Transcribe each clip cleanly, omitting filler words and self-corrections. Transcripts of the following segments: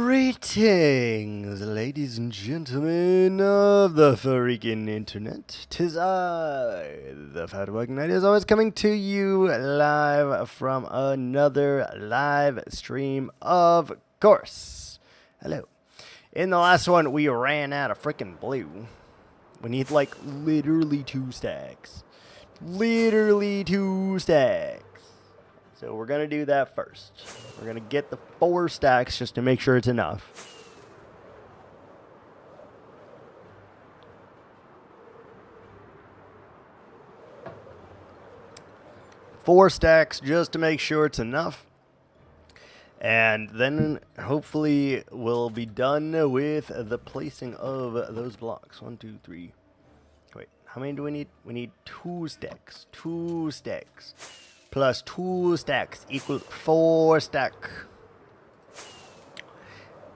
Greetings, ladies and gentlemen of the freaking internet. 'Tis I, the Fat Wagon Knight, is always coming to you live from another live stream, of course. Hello. In the last one, we ran out of freaking blue. We need, like, literally 2 stacks. Literally 2 stacks. So we're going to do that first. We're going to get the 4 stacks just to make sure it's enough. Four stacks just to make sure it's enough. And then hopefully we'll be done with the placing of those blocks. 1, 2, 3. Wait, how many do we need? We need 2 stacks. 2 stacks. Plus 2 stacks equal 4 stack.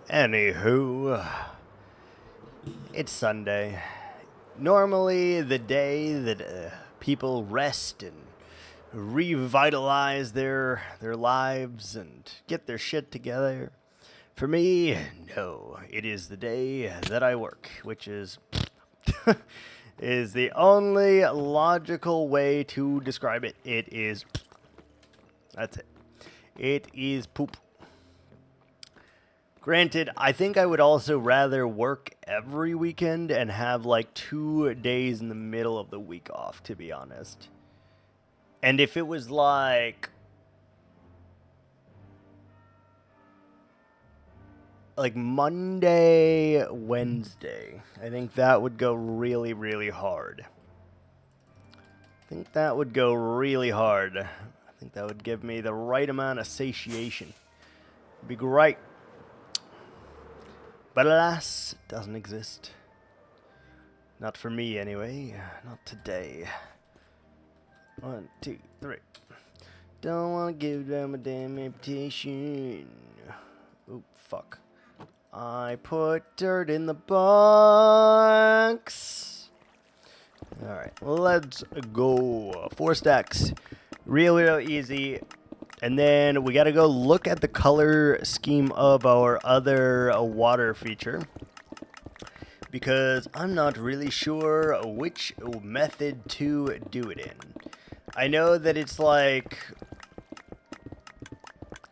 Anywho, it's Sunday. Normally the day that people rest and revitalize their lives and get their shit together. For me, no. It is the day that I work, which is is the only logical way to describe it. It is... That's it. It is poop. Granted, I think I would also rather work every weekend and have like 2 days in the middle of the week off, to be honest. And if it was like Monday, Wednesday, I think that would go really, really hard. I think that would go really hard. I think that would give me the right amount of satiation. It'd be great. But alas, it doesn't exist. Not for me, anyway. Not today. 1, 2, 3. Don't want to give them a damn reputation. Oh, fuck. I put dirt in the box. Alright, let's go. 4 stacks. Real easy. And then we gotta go look at the color scheme of our other water feature, because I'm not really sure which method to do it in. I know that it's like...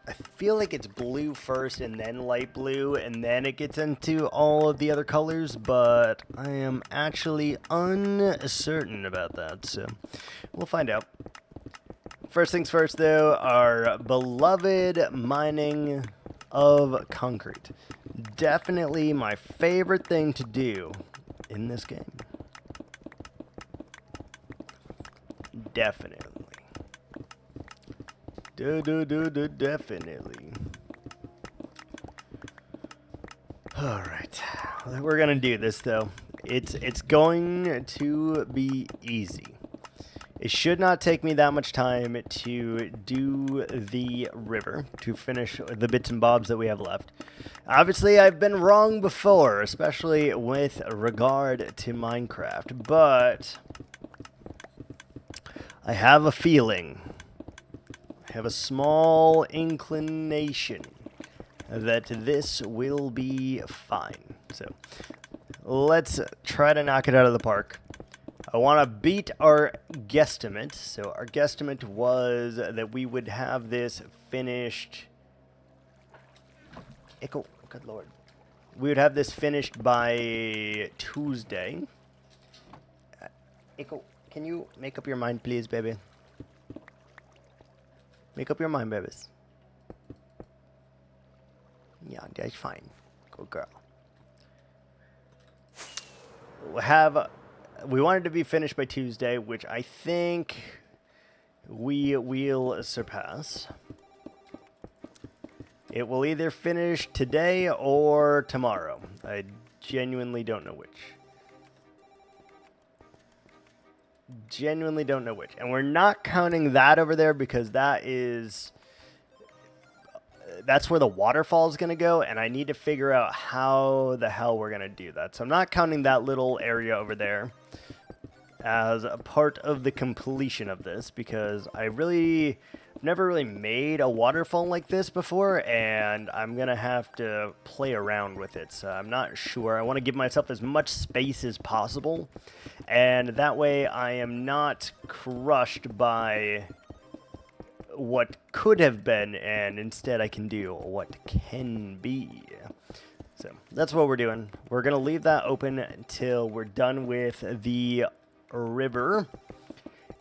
I feel like it's blue first and then light blue, and then it gets into all of the other colors, but I am actually uncertain about that, so we'll find out. First things first, though, our beloved mining of concrete. Definitely my favorite thing to do in this game. Definitely. Definitely. Alright. We're gonna do this, though. It's going to be easy. It should not take me that much time to do the river, to finish the bits and bobs that we have left. Obviously, I've been wrong before, especially with regard to Minecraft, but I have a feeling, I have a small inclination that this will be fine. So let's try to knock it out of the park. I want to beat our guesstimate. So our guesstimate was that we would have this finished... Echo, good lord. We would have this finished by Tuesday. Echo, can you make up your mind, please, baby? Make up your mind, babies. Yeah, that's fine. Good girl. We wanted to be finished by Tuesday, which I think we will surpass. It will either finish today or tomorrow. I genuinely don't know which. Genuinely don't know which. And we're not counting that over there because that's where the waterfall is going to go, and I need to figure out how the hell we're going to do that. So I'm not counting that little area over there. as a part of the completion of this, because I've never really made a waterfall like this before, and I'm gonna have to play around with it, so I'm not sure. I want to give myself as much space as possible, and that way I am not crushed by what could have been, and instead I can do what can be. So that's what we're doing. We're gonna leave that open until we're done with the river,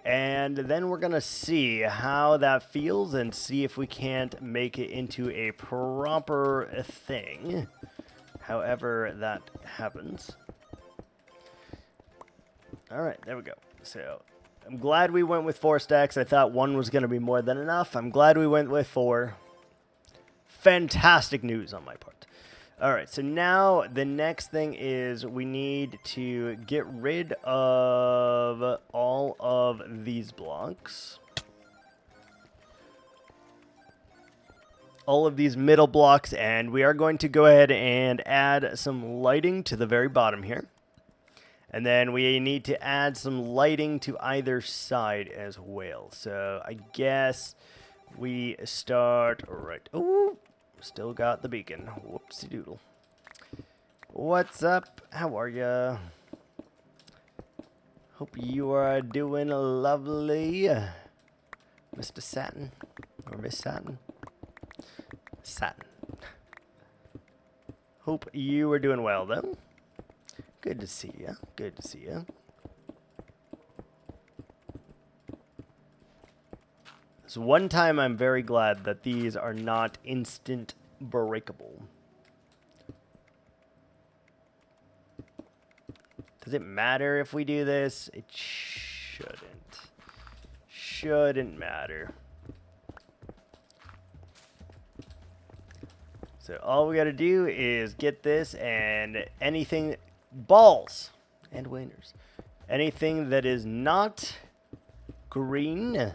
and then we're gonna see how that feels and see if we can't make it into a proper thing, however that happens. All right, there we go. So I'm glad we went with 4 stacks. I thought 1 was going to be more than enough. I'm glad we went with 4. Fantastic news on my part. All right, so now the next thing is we need to get rid of all of these blocks. All of these middle blocks, and we are going to go ahead and add some lighting to the very bottom here. And then we need to add some lighting to either side as well. So I guess we start right. Oh, still got the beacon. Whoopsie doodle. What's up? How are ya? Hope you are doing lovely, Mr. Satin or Miss Satin. Satin. Hope you are doing well though. Good to see ya. Good to see ya. So one time I'm very glad that these are not instant breakable. Does it matter if we do this? It shouldn't. Shouldn't matter. So all we gotta do is get this, and anything... balls and wieners. Anything that is not green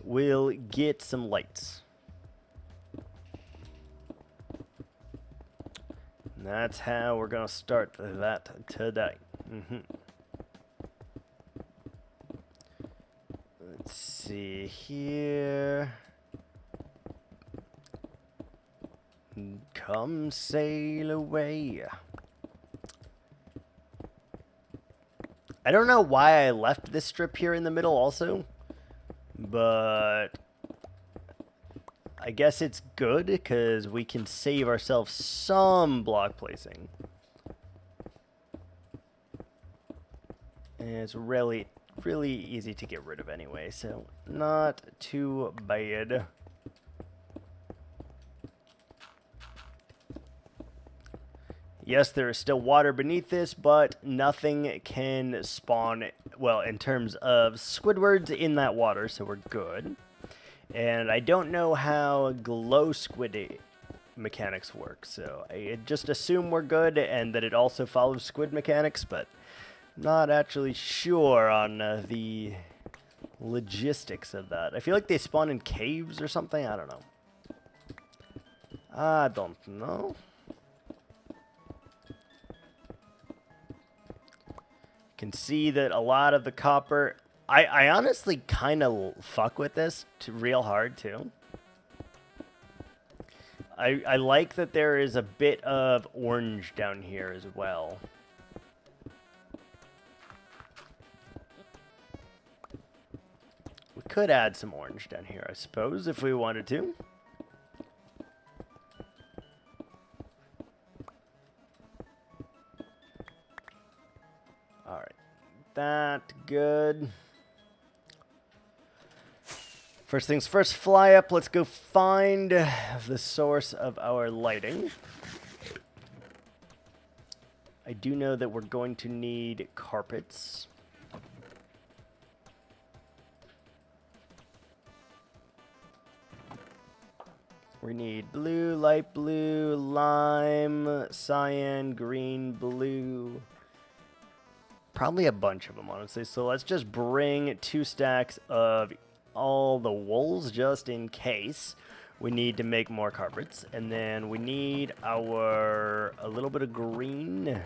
will get some lights. And that's how we're going to start that today. Let's see here. Come sail away. I don't know why I left this strip here in the middle also, but I guess it's good because we can save ourselves some block placing. And it's really, really easy to get rid of anyway, so not too bad. Yes, there is still water beneath this, but nothing can spawn, well, in terms of Squidwards in that water, so we're good. And I don't know how glow squid mechanics work, so I just assume we're good and that it also follows squid mechanics, but I'm not actually sure on the logistics of that. I feel like they spawn in caves or something, I don't know. I don't know. Can see that a lot of the copper... I honestly kind of fuck with this real hard, too. I like that there is a bit of orange down here as well. We could add some orange down here, I suppose, if we wanted to. Alright, that good. First things first, fly up. Let's go find the source of our lighting. I do know that we're going to need carpets. We need blue, light blue, lime, cyan, green, blue. Probably a bunch of them, honestly. So let's just bring 2 stacks of all the wools just in case we need to make more carpets. And then we need a little bit of green.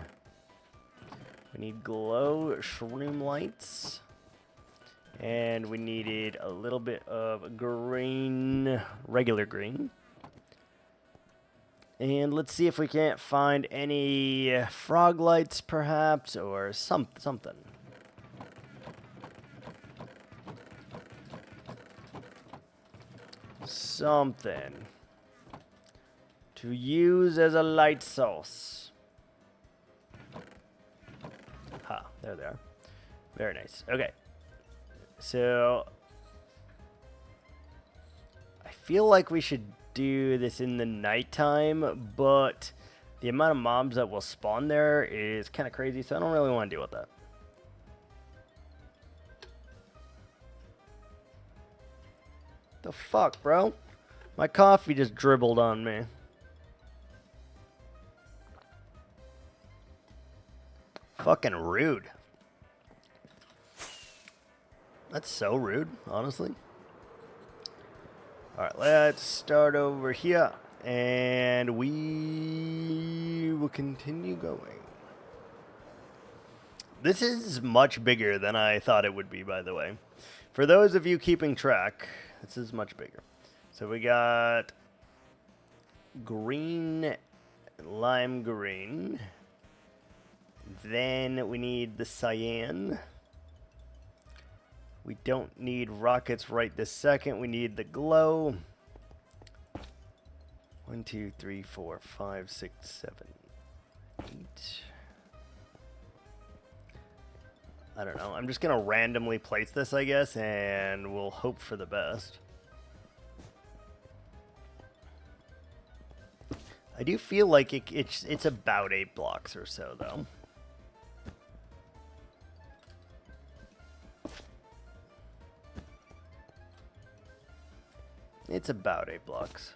We need glow shroom lights. And we needed a little bit of green, regular green. And let's see if we can't find any frog lights, perhaps, or something. Something to use as a light source. Ha, there they are. Very nice. Okay. So, I feel like we should do this in the nighttime, but the amount of mobs that will spawn there is kind of crazy, so I don't really want to deal with that. The fuck, bro? My coffee just dribbled on me. Fucking rude. That's so rude, honestly. Alright, let's start over here. And we will continue going. This is much bigger than I thought it would be, by the way. For those of you keeping track, this is much bigger. So we got green, lime green. Then we need the cyan. We don't need rockets right this second. We need the glow. 1, 2, 3, 4, 5, 6, 7, 8. I don't know. I'm just going to randomly place this, I guess, and we'll hope for the best. I do feel like it's about 8 blocks or so, though. It's about 8 blocks.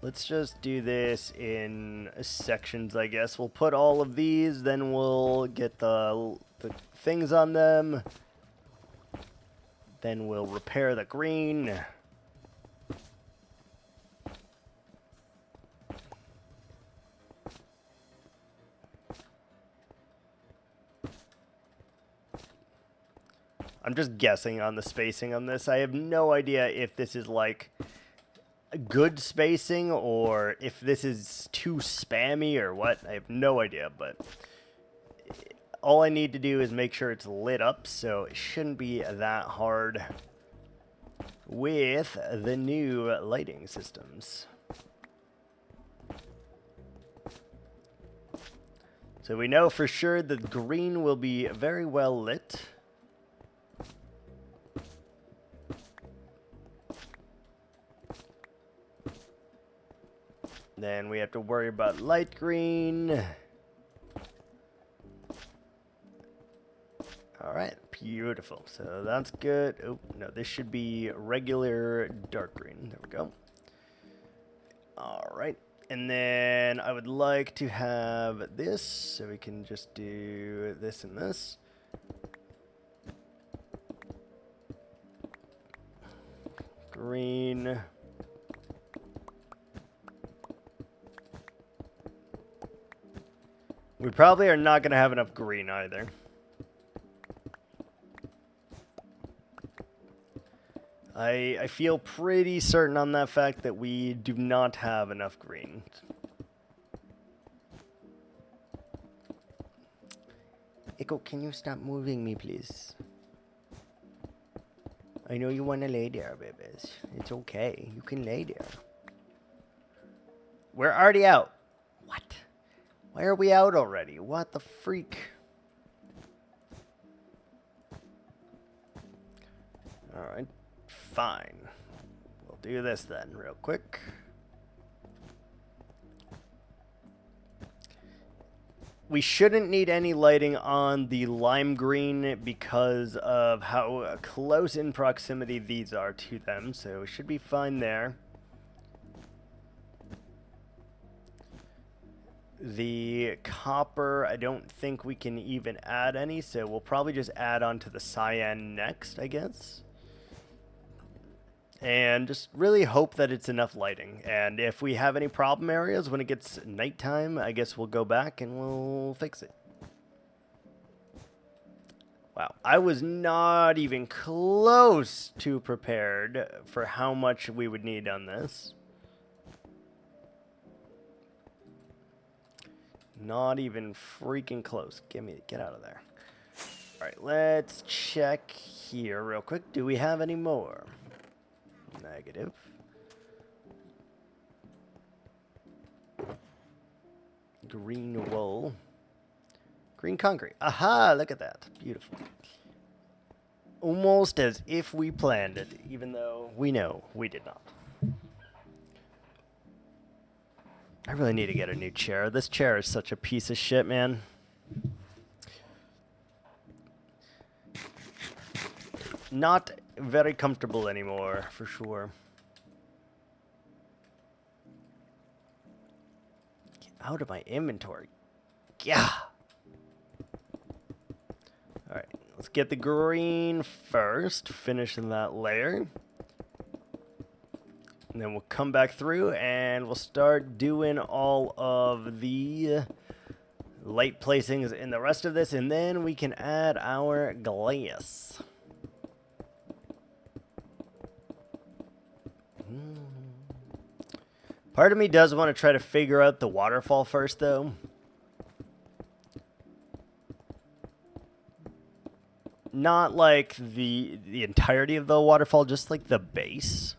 Let's just do this in sections, I guess. We'll put all of these, then we'll get the things on them. Then we'll repair the green. I'm just guessing on the spacing on this. I have no idea if this is like good spacing or if this is too spammy or what. I have no idea, but all I need to do is make sure it's lit up, so it shouldn't be that hard with the new lighting systems. So we know for sure that green will be very well lit. Then we have to worry about light green. Alright, beautiful. So that's good. Oh, no, this should be regular dark green. There we go. Alright, and then I would like to have this, so we can just do this and this. Green. We probably are not going to have enough green either. I feel pretty certain on that fact that we do not have enough green. Echo, can you stop moving me, please? I know you want to lay there, babies. It's okay. You can lay there. We're already out. What? Why are we out already? What the freak? Alright, fine. We'll do this then, real quick. We shouldn't need any lighting on the lime green because of how close in proximity these are to them, so we should be fine there. The copper, I don't think we can even add any, so we'll probably just add on to the cyan next, I guess. And just really hope that it's enough lighting. And if we have any problem areas when it gets nighttime, I guess we'll go back and we'll fix it. Wow, I was not even close to prepared for how much we would need on this. Not even freaking close. Get out of there. All right, let's check here real quick. Do we have any more? Negative. Green wool. Green concrete. Aha, look at that. Beautiful. Almost as if we planned it, even though we know we did not. I really need to get a new chair. This chair is such a piece of shit, man. Not very comfortable anymore, for sure. Get out of my inventory. Yeah. Alright, let's get the green first. Finishing that layer. And then we'll come back through and we'll start doing all of the light placings in the rest of this. And then we can add our glass. Part of me does want to try to figure out the waterfall first, though. Not like the entirety of the waterfall, just like the base.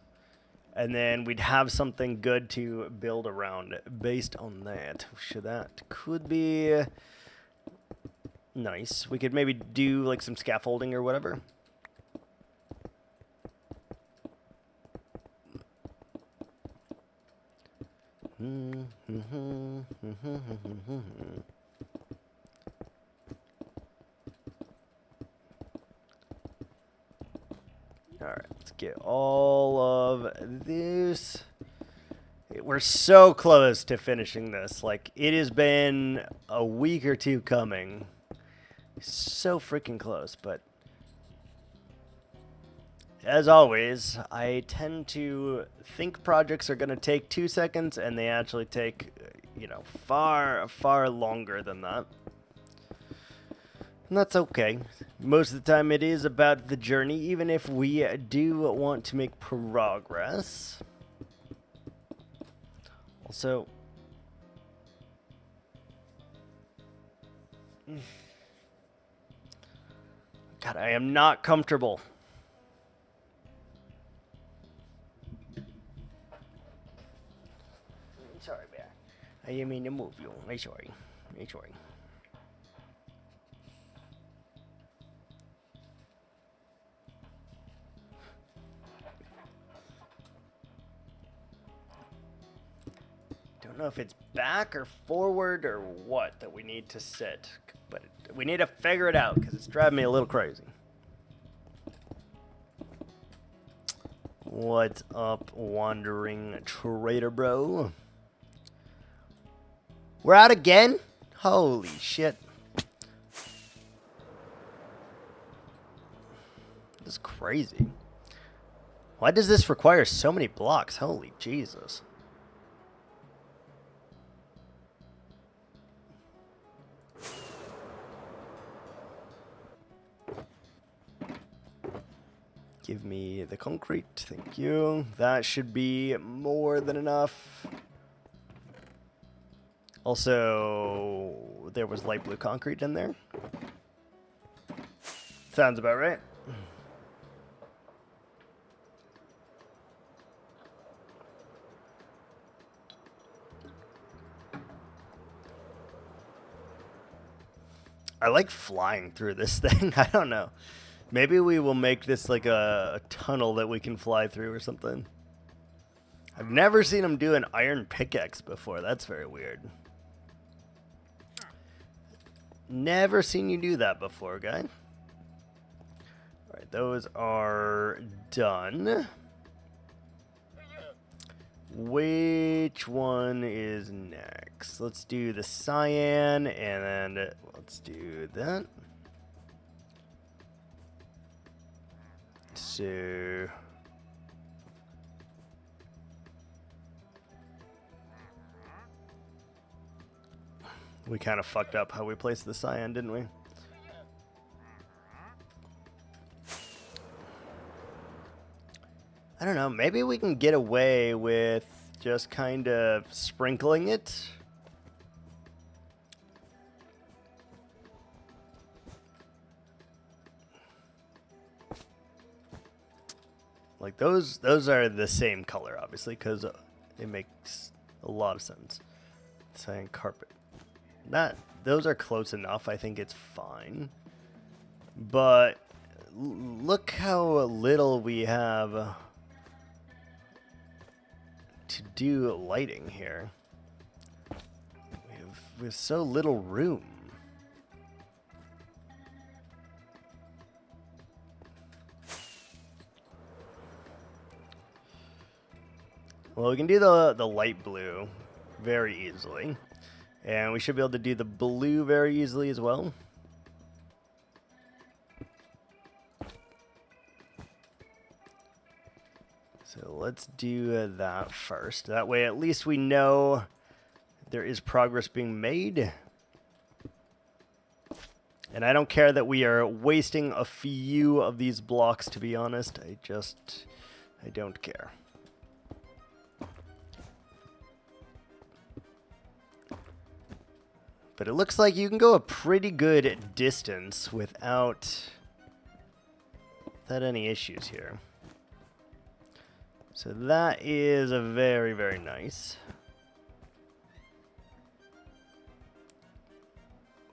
And then we'd have something good to build around based on that. So that could be nice. We could maybe do like some scaffolding or whatever. Alright, let's get all of this. We're so close to finishing this. Like, it has been a week or two coming. So freaking close, but as always, I tend to think projects are going to take 2 seconds, and they actually take, you know, far, far longer than that. And that's okay. Most of the time it is about the journey, even if we do want to make progress. Also, God, I am not comfortable. Sorry, bear. I didn't mean to move you. I'm sorry. I'm sorry. Don't know if it's back or forward or what that we need to sit, but we need to figure it out because it's driving me a little crazy. What's up, wandering trader bro? We're out again? Holy shit. This is crazy. Why does this require so many blocks? Holy Jesus. Give me the concrete, thank you. That should be more than enough. Also, there was light blue concrete in there. Sounds about right. I like flying through this thing. I don't know. Maybe we will make this like a tunnel that we can fly through or something. I've never seen him do an iron pickaxe before. That's very weird. Never seen you do that before, guy. Alright, those are done. Which one is next? Let's do the cyan, and then let's do that. So we kind of fucked up how we placed the cyan, didn't we? I don't know, maybe we can get away with just kind of sprinkling it. Like those are the same color, obviously, because it makes a lot of sense. Cyan carpet. Those are close enough. I think it's fine. But look how little we have to do lighting here. We have so little room. Well, we can do the light blue very easily. And we should be able to do the blue very easily as well. So let's do that first. That way at least we know there is progress being made. And I don't care that we are wasting a few of these blocks, to be honest. I don't care. But it looks like you can go a pretty good distance without any issues here. So that is a very, very nice.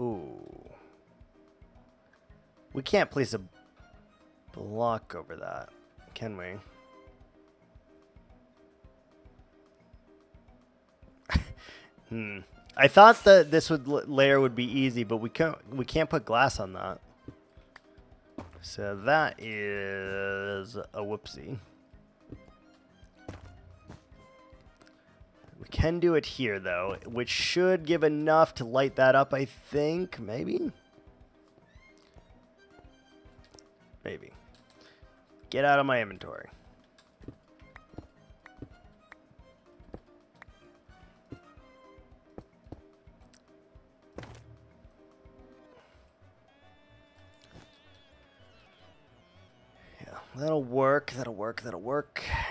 Ooh. We can't place a block over that, can we? I thought that this layer would be easy, but we can't put glass on that. So that is a whoopsie. We can do it here though, which should give enough to light that up, I think. Maybe. Get out of my inventory. That'll work.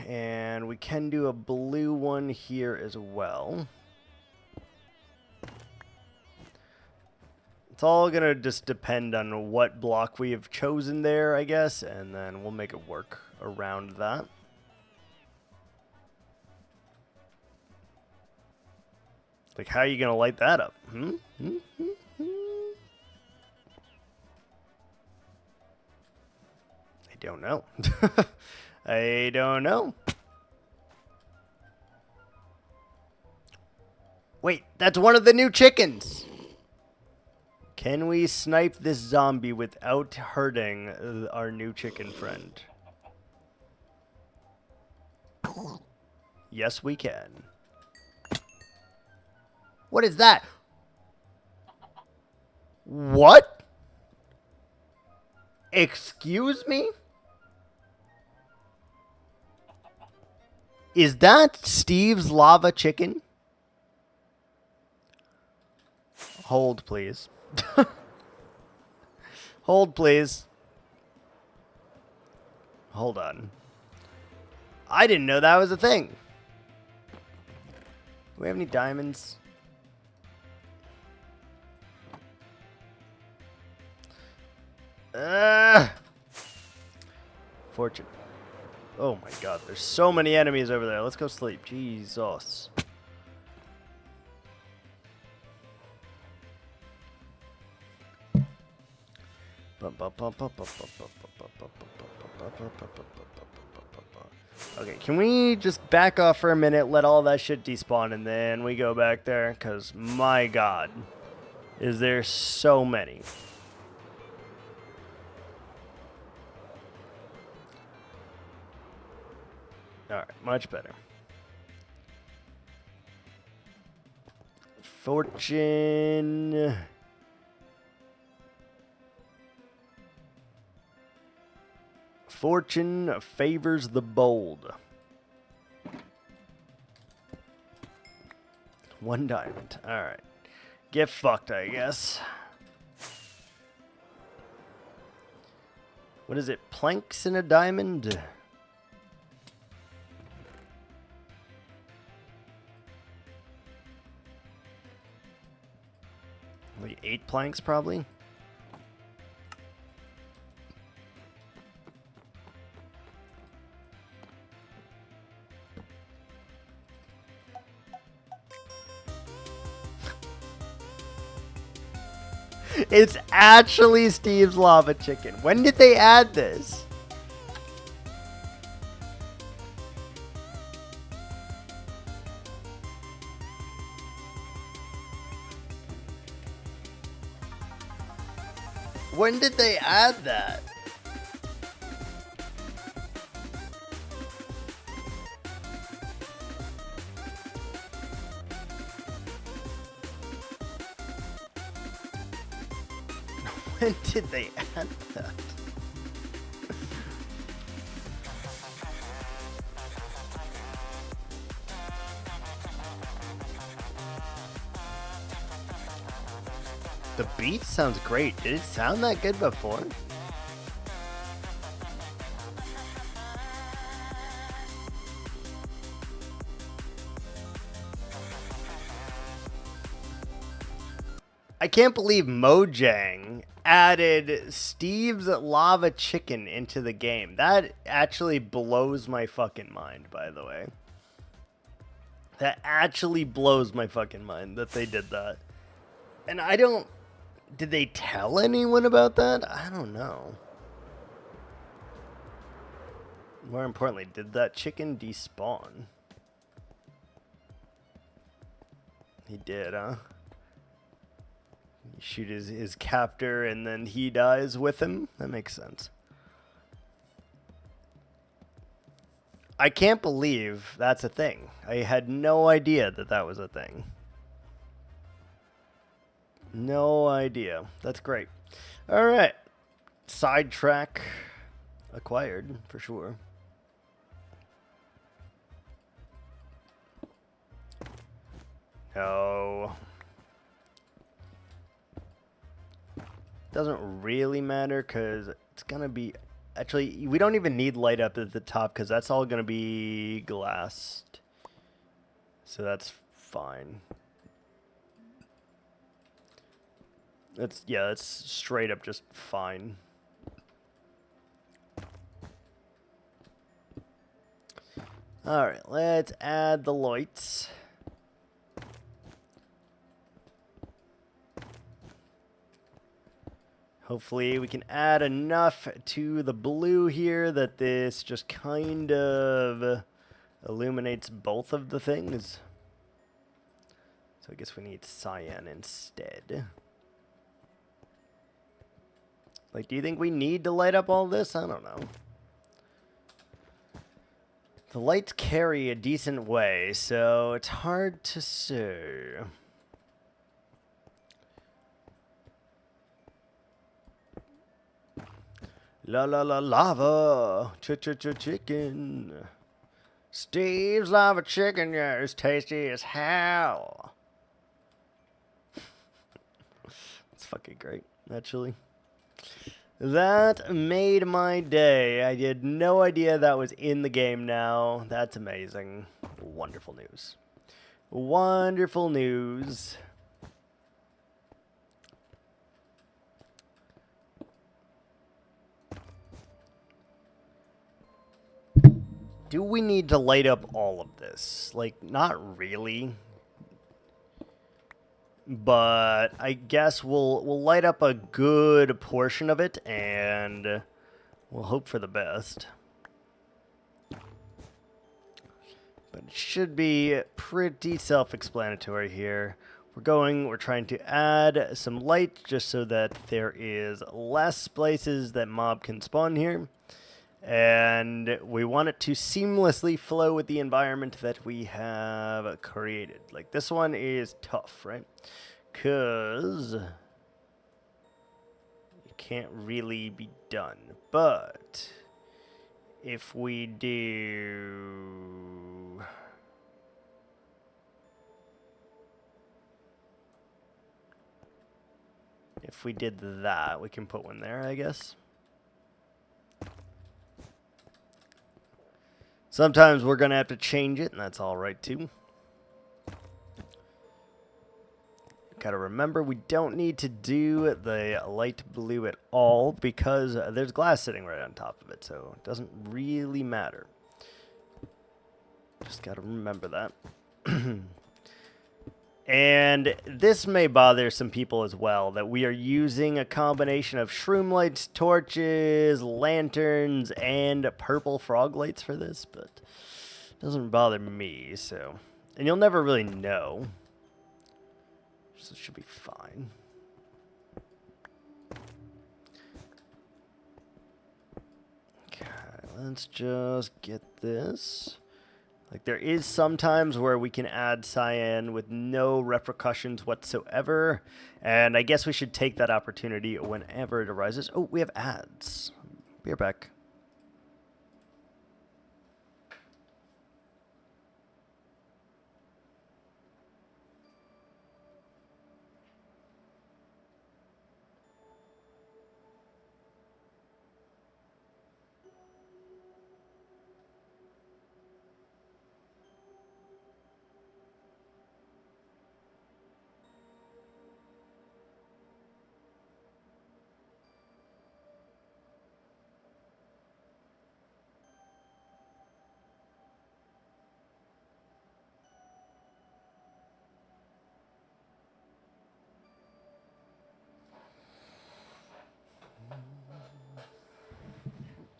And we can do a blue one here as well. It's all gonna just depend on what block we have chosen there, I guess, and then we'll make it work around that. Like, how are you gonna light that up? I don't know. I don't know. Wait, that's one of the new chickens. Can we snipe this zombie without hurting our new chicken friend? Yes, we can. What is that? What? Excuse me? Is that Steve's lava chicken? Hold, please. Hold, please. Hold on. I didn't know that was a thing. Do we have any diamonds? Fortune. Oh my god, there's so many enemies over there. Let's go sleep. Jesus. Okay, can we just back off for a minute, let all that shit despawn, and then we go back there? Because, my god, is there so many. Alright, much better. Fortune. Fortune favors the bold. 1 diamond. Alright. Get fucked, I guess. What is it? Planks in a diamond? Like 8 planks, probably. It's actually Steve's lava chicken. When did they add this? When did they add that? When did they add that? The beat sounds great. Did it sound that good before? I can't believe Mojang added Steve's lava chicken into the game. That actually blows my fucking mind, by the way. That actually blows my fucking mind that they did that. And I don't... Did they tell anyone about that? I don't know. More importantly, did that chicken despawn? He did, huh? You shoot his captor and then he dies with him? That makes sense. I can't believe that's a thing. I had no idea that that was a thing. No idea. That's great. All right. Sidetrack acquired, for sure. No. Doesn't really matter because it's going to be... Actually, we don't even need light up at the top because that's all going to be glassed. So that's fine. That's straight up just fine. All right, let's add the lights. Hopefully we can add enough to the blue here that this just kind of illuminates both of the things. So I guess we need cyan instead. Like, do you think we need to light up all this? I don't know. The lights carry a decent way, so it's hard to say. La la la lava, chicken. Steve's lava chicken, yeah, is tasty as hell. It's fucking great, actually. That made my day. I had no idea that was in the game now. That's amazing. Wonderful news. Wonderful news. Do we need to light up all of this? Like, not really. But I guess we'll light up a good portion of it, and we'll hope for the best. But it should be pretty self-explanatory here. We're trying to add some light just so that there is less places that mob can spawn here. And we want it to seamlessly flow with the environment that we have created. Like, this one is tough, right? Because it can't really be done. But if we do... If we did that, we can put one there, I guess. Sometimes we're going to have to change it, and that's all right, too. Gotta remember, we don't need to do the light blue at all because there's glass sitting right on top of it, so it doesn't really matter. Just gotta remember that. And this may bother some people as well, that we are using a combination of shroom lights, torches, lanterns, and purple frog lights for this, but it doesn't bother me, so. And you'll never really know. So it should be fine. Okay, let's just get this. Like, there is sometimes where we can add cyan with no repercussions whatsoever, and I guess we should take that opportunity whenever it arises. Oh, we have ads. Be right back.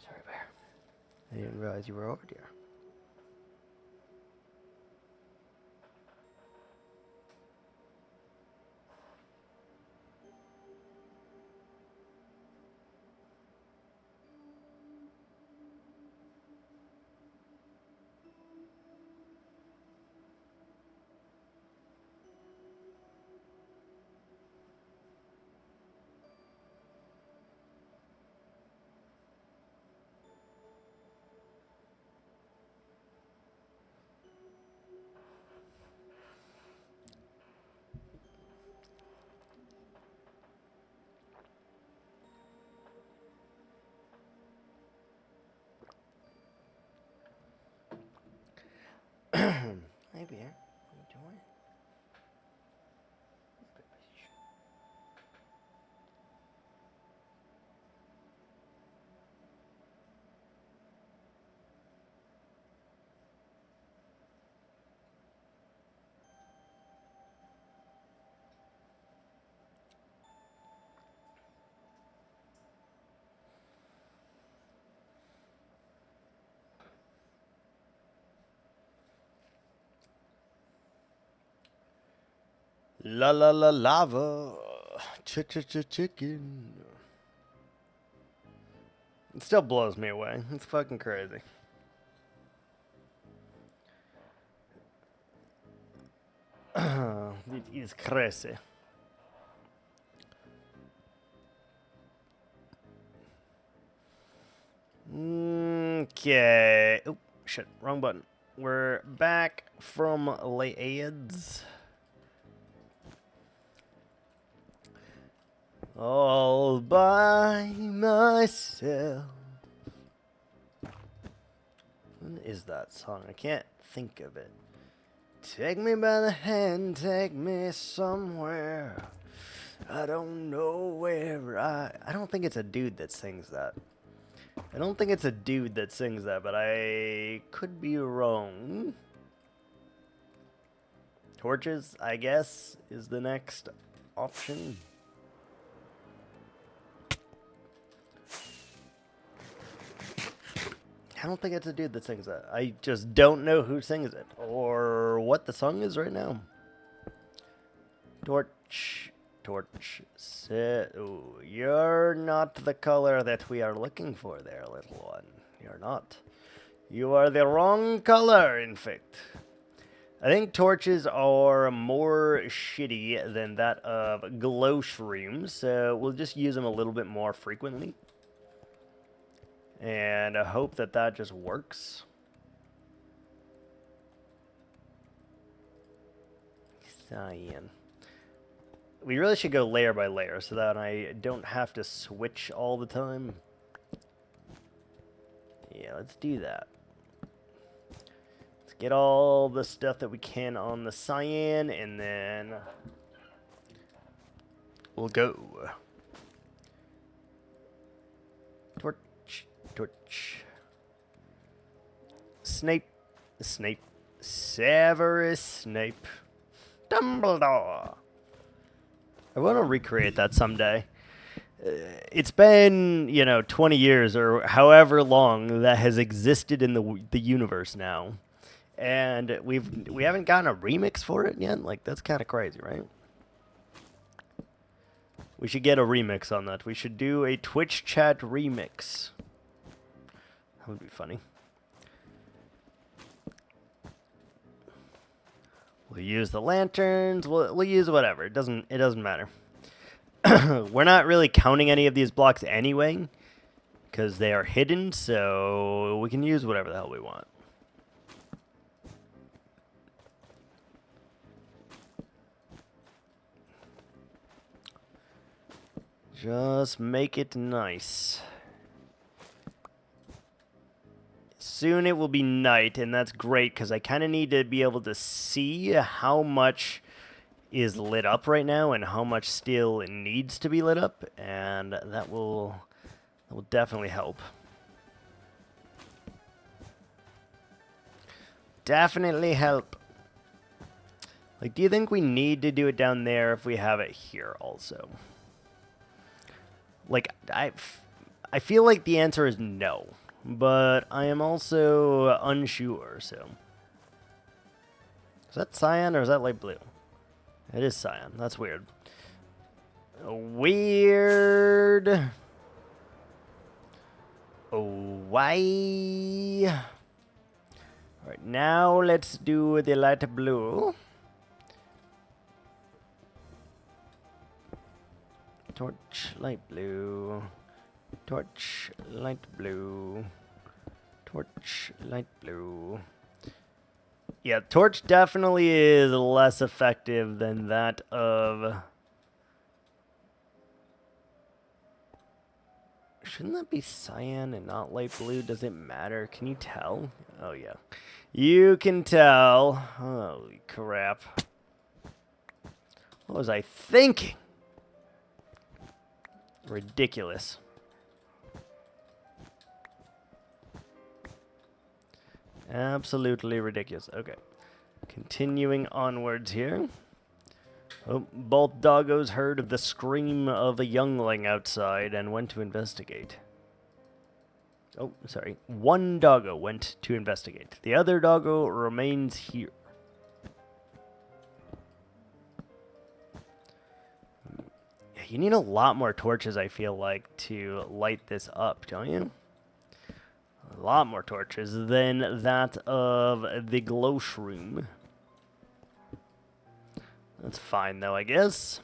Sorry, Bear. I didn't realize you were over here. Hey, Bear. What are you doing? La la la lava. Chicken. It still blows me away. It's fucking crazy. It is crazy. Okay. Oh, shit. Wrong button. We're back from late ads. All by myself. What is that song? I can't think of it. Take me by the hand, take me somewhere. I don't know where I don't think it's a dude that sings that. I don't think it's a dude that sings that, but I could be wrong. Torches, I guess, is the next option. I don't think it's a dude that sings that. I just don't know who sings it or what the song is right now. Torch. Ooh, you're not the color that we are looking for there, little one. You're not. You are the wrong color, in fact. I think torches are more shitty than that of glow shrooms, so we'll just use them a little bit more frequently. And I hope that that just works. Cyan. We really should go layer by layer so that I don't have to switch all the time. Yeah, let's do that. Let's get all the stuff that we can on the cyan, and then will go. Torch, torch. Snape, Snape, Severus Snape, Dumbledore. I want to recreate that someday. It's been, 20 years or however long that has existed in the universe now. And we haven't gotten a remix for it yet. Like, that's kind of crazy, right? We should get a remix on that. We should do a Twitch chat remix. That would be funny. We'll use the lanterns. We'll use whatever. It doesn't matter. We're not really counting any of these blocks anyway, because they are hidden. So we can use whatever the hell we want. Just make it nice. Soon it will be night, and that's great because I kind of need to be able to see how much is lit up right now and how much still needs to be lit up, and that will definitely help. Definitely help. Like, do you think we need to do it down there if we have it here also? Like, I feel like the answer is no, but I am also unsure, so. Is that cyan or is that light blue? It is cyan. That's weird. Weird. Why? All right, now let's do the light blue. Torch, light blue. Torch, light blue. Torch, light blue. Yeah, torch definitely is less effective than that of... Shouldn't that be cyan and not light blue? Does it matter? Can you tell? Oh, yeah. You can tell. Holy crap. What was I thinking? Ridiculous. Absolutely ridiculous. Okay. Continuing onwards here. Oh, both doggos heard of the scream of a youngling outside and went to investigate. Oh, sorry. One doggo went to investigate. The other doggo remains here. You need a lot more torches, I feel like, to light this up, don't you? A lot more torches than that of the glow shroom. That's fine, though, I guess.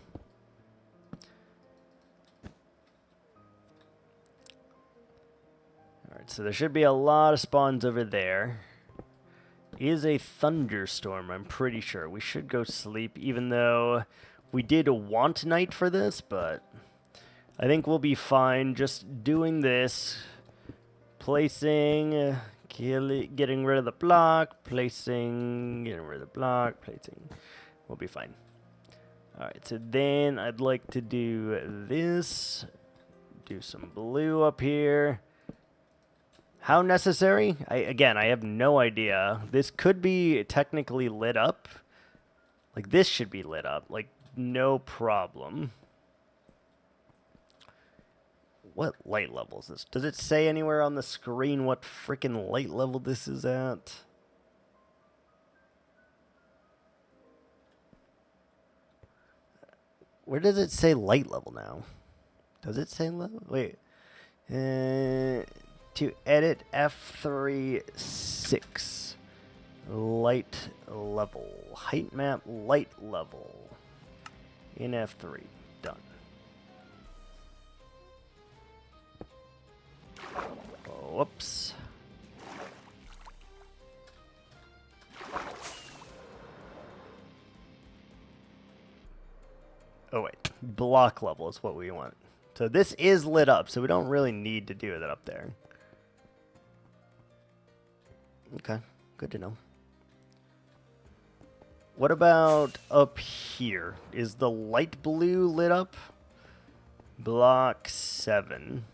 Alright, so there should be a lot of spawns over there. Is a thunderstorm, I'm pretty sure. We should go sleep, even though we did want night for this, but I think we'll be fine just doing this. Placing, getting rid of the block, placing, getting rid of the block, placing. We'll be fine. Alright, so then I'd like to do this. Do some blue up here. How necessary? Again, I have no idea. This could be technically lit up. Like, this should be lit up. Like, no problem. What light level is this? Does it say anywhere on the screen what freaking light level this is at? Where does it say light level now? Does it say level? Wait. To edit F3 6. Light level. Height map light level. In F3. Done. Whoops. Oh, wait. Block level is what we want. So this is lit up, so we don't really need to do that up there. Okay. Good to know. What about up here? Is the light blue lit up? Block 7.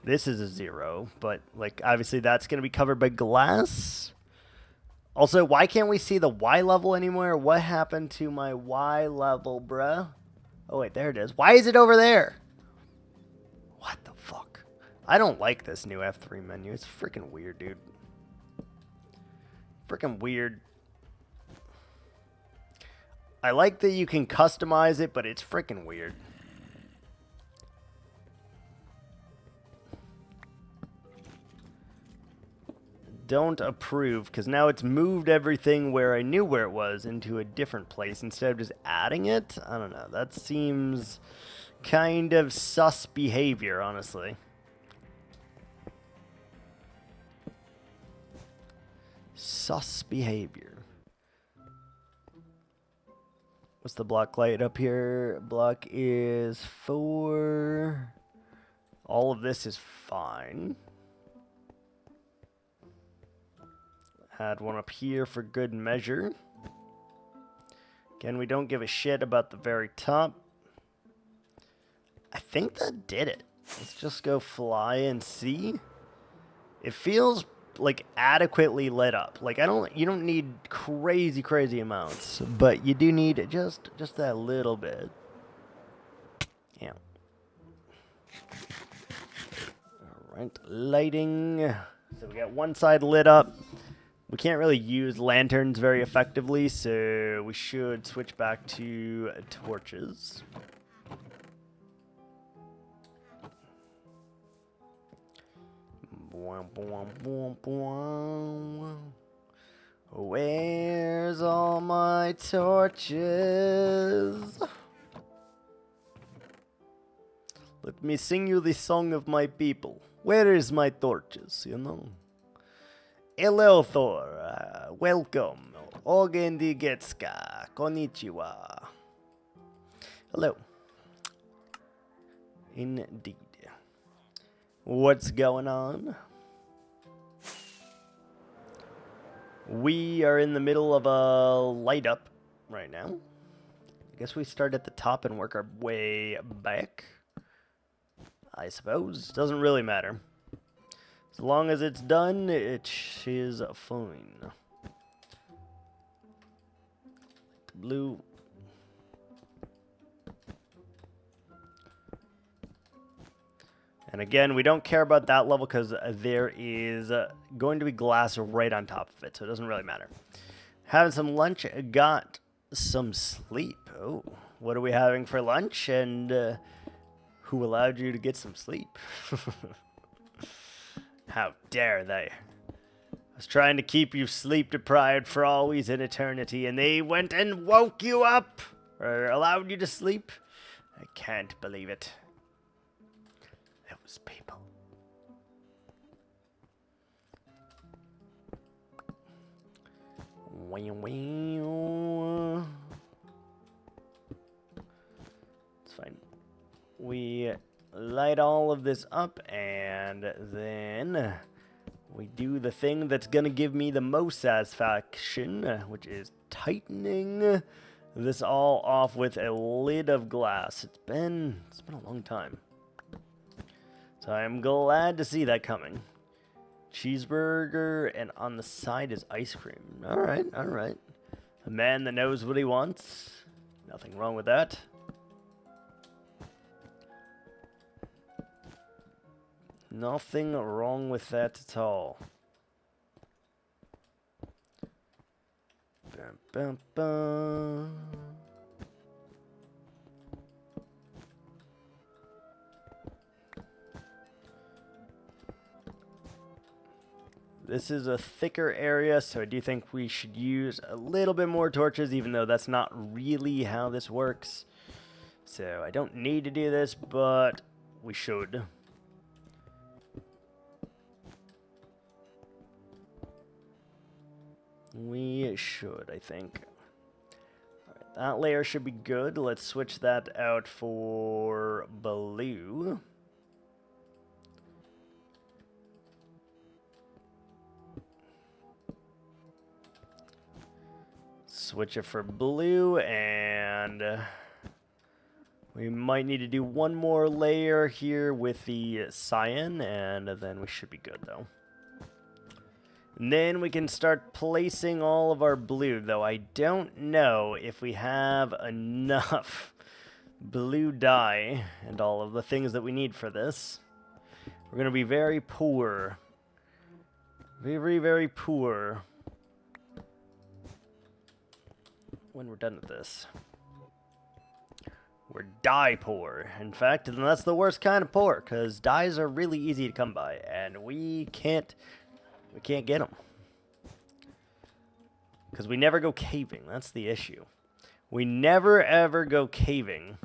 This is a 0, but like obviously that's going to be covered by glass. Also, why can't we see the Y level anymore? What happened to my Y level, bruh? Oh wait, there it is. Why is it over there? What the fuck? I don't like this new F3 menu. It's freaking weird, dude. Freaking weird. I like that you can customize it, but it's freaking weird. Don't approve, because now it's moved everything where I knew where it was into a different place instead of just adding it. I don't know. That seems kind of sus behavior, honestly. Sus behavior. What's the block light up here? Block is 4. All of this is fine. Add one up here for good measure. Again, we don't give a shit about the very top. I think that did it. Let's just go fly and see. It feels like adequately lit up. Like you don't need crazy amounts, but you do need just that little bit. Yeah. All right, lighting. So we got one side lit up. We can't really use lanterns very effectively, so we should switch back to torches. Where's all my torches? Let me sing you the song of my people. Where is my torches, you know? Hello, Thor. Welcome. Ogendi Getsuka. Konnichiwa. Hello. Indeed. What's going on? We are in the middle of a light up right now. I guess we start at the top and work our way back. I suppose. Doesn't really matter. As long as it's done, it is fine. Blue. And again, we don't care about that level because there is going to be glass right on top of it, so it doesn't really matter. Having some lunch, got some sleep. Oh, what are we having for lunch? And who allowed you to get some sleep? How dare they? I was trying to keep you sleep deprived for always in eternity, and they went and woke you up, or allowed you to sleep? I can't believe it. Those people. It's fine. We light all of this up, and then we do the thing that's gonna give me the most satisfaction, which is tightening this all off with a lid of glass. It's been a long time. So I'm glad to see that coming. Cheeseburger, and on the side is ice cream. All right. A man that knows what he wants. Nothing wrong with that. Nothing wrong with that at all. Bum, bum, bum. This is a thicker area, so I do think we should use a little bit more torches, even though that's not really how this works. So I don't need to do this, but we should. We should, I think. All right, that layer should be good. Let's switch that out for blue. Switch it for blue, and We might need to do one more layer here with the cyan, and then we should be good, though. And then we can start placing all of our blue, though I don't know if we have enough blue dye and all of the things that we need for this. We're going to be very poor. Very, very poor when we're done with this. We're dye poor. In fact, and that's the worst kind of poor, because dyes are really easy to come by, and we can't get them. Because we never go caving. That's the issue. We never, ever go caving.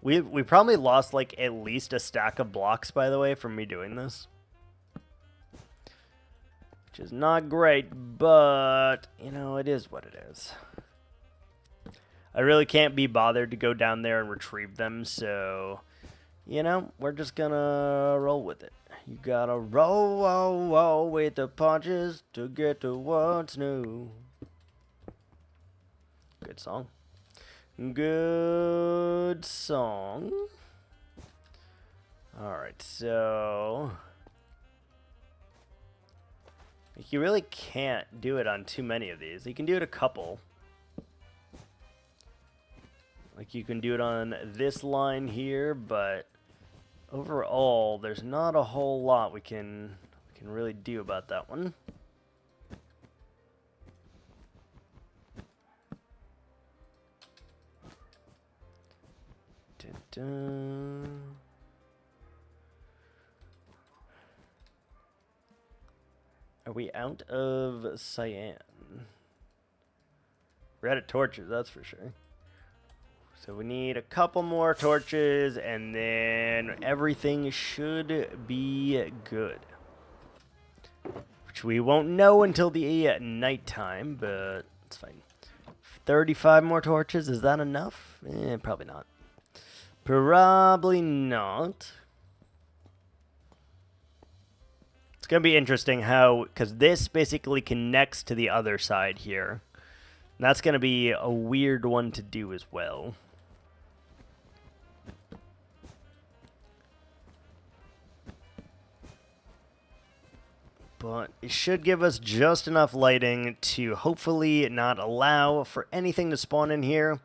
We probably lost, like, at least a stack of blocks, by the way, from me doing this. Which is not great, but, you know, it is what it is. I really can't be bothered to go down there and retrieve them, so, you know, we're just gonna roll with it. You gotta roll with the punches to get to what's new. Good song. Good song. Alright, so... you really can't do it on too many of these. You can do it a couple. Like, you can do it on this line here, but overall, there's not a whole lot we can really do about that one. Dun -dun. Are we out of cyan? We're out of torches, that's for sure. So we need a couple more torches, and then everything should be good. Which we won't know until the nighttime, but it's fine. 35 more torches, is that enough? Probably not. Probably not. It's going to be interesting how, because this basically connects to the other side here. And that's going to be a weird one to do as well. But it should give us just enough lighting to hopefully not allow for anything to spawn in here.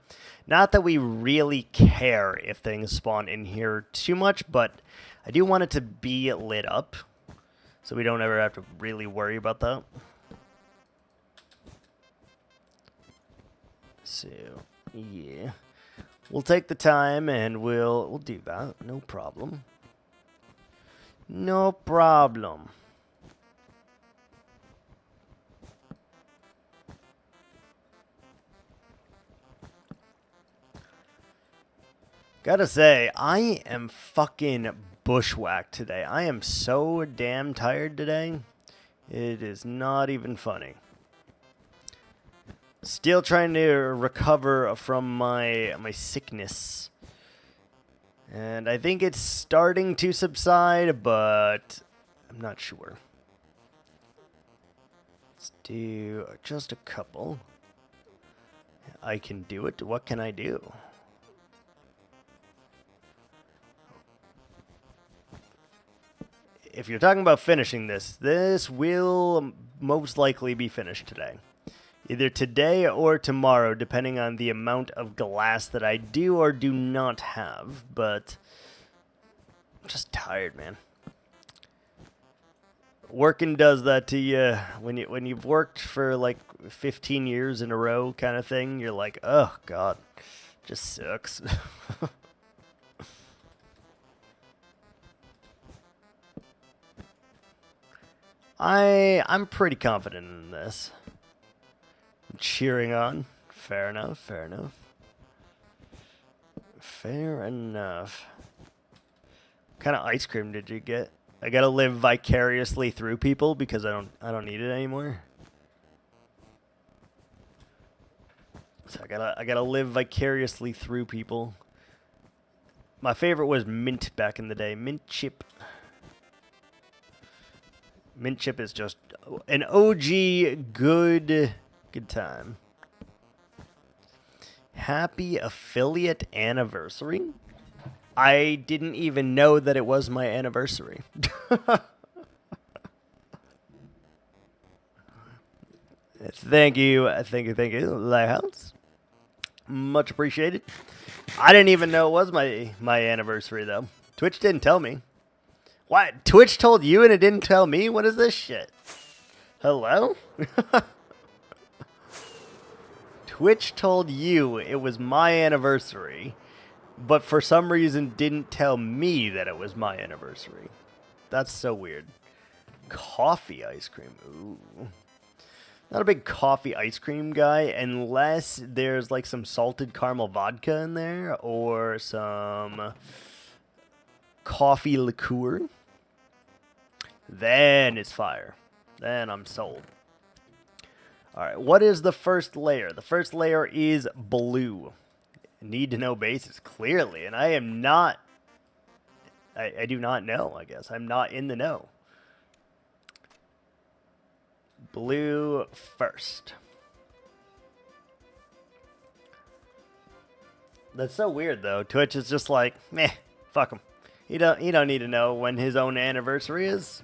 Not that we really care if things spawn in here too much, but I do want it to be lit up. So we don't ever have to really worry about that. So, yeah. We'll take the time and we'll do that. No problem. No problem. Gotta say, I am fucking bushwhacked today. I am so damn tired today. It is not even funny. Still trying to recover from my sickness. And I think it's starting to subside, but I'm not sure. Let's do just a couple. I can do it. What can I do? If you're talking about finishing this, this will most likely be finished today. Either today or tomorrow, depending on the amount of glass that I do or do not have. But I'm just tired, man. Working does that to you. When you've worked for like 15 years in a row kind of thing, you're like, oh, God, just sucks. I'm pretty confident in this. I'm cheering on. Fair enough, fair enough. Fair enough. What kind of ice cream did you get? I gotta live vicariously through people because I don't need it anymore. So I gotta live vicariously through people. My favorite was mint back in the day. Mint chip. Mint chip is just an OG good Good time. Happy affiliate anniversary? I didn't even know that it was my anniversary. Thank you, Lighthouse. Much appreciated. I didn't even know it was my anniversary, though. Twitch didn't tell me. What? Twitch told you and it didn't tell me? What is this shit? Hello? Twitch told you it was my anniversary, but for some reason didn't tell me that it was my anniversary. That's so weird. Coffee ice cream. Ooh. Not a big coffee ice cream guy unless there's like some salted caramel vodka in there or some coffee liqueur. Then it's fire. Then I'm sold. Alright, what is the first layer? The first layer is blue. Need to know basis, clearly. And I am not... I do not know, I guess. I'm not in the know. Blue first. That's so weird, though. Twitch is just like, meh, fuck him. He don't need to know when his own anniversary is.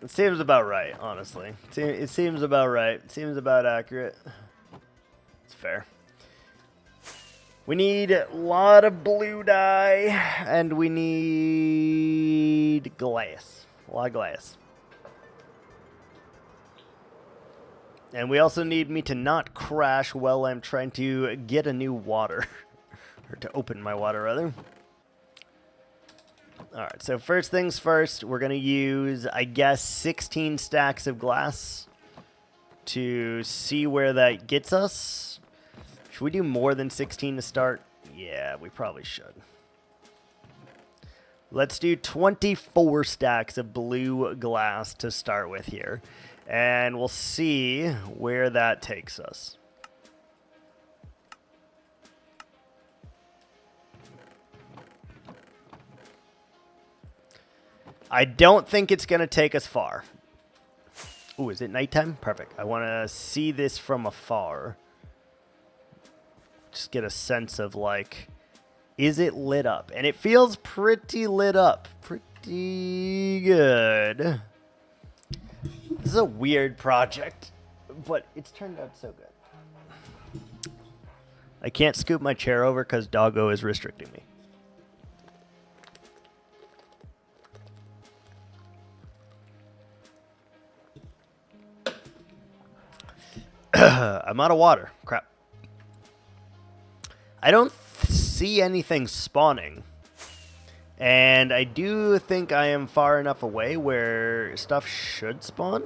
It seems about right, honestly. It seems about right. It seems about accurate. It's fair. We need a lot of blue dye, and we need glass. A lot of glass. And we also need me to not crash while I'm trying to get a new water. Or to open my water, rather. Alright, so first things first, we're going to use, I guess, 16 stacks of glass to see where that gets us. Should we do more than 16 to start? Yeah, we probably should. Let's do 24 stacks of blue glass to start with here. And we'll see where that takes us. I don't think it's going to take us far. Ooh, is it nighttime? Perfect. I want to see this from afar. Just get a sense of, like, is it lit up? And it feels pretty lit up. Pretty good. This is a weird project, but it's turned out so good. I can't scoop my chair over because Doggo is restricting me. I'm out of water. Crap. I don't see anything spawning. And I do think I am far enough away where stuff should spawn.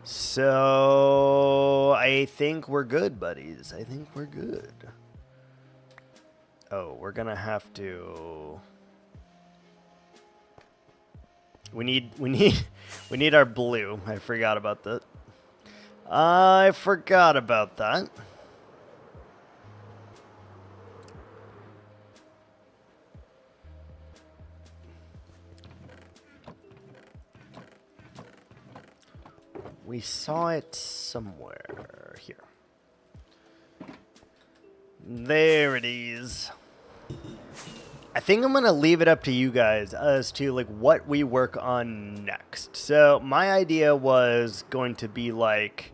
So I think we're good, buddies. I think we're good. Oh, we're gonna have to... We need our blue. I forgot about that. I forgot about that. We saw it somewhere here. There it is. I think I'm going to leave it up to you guys as to like what we work on next. So my idea was going to be like,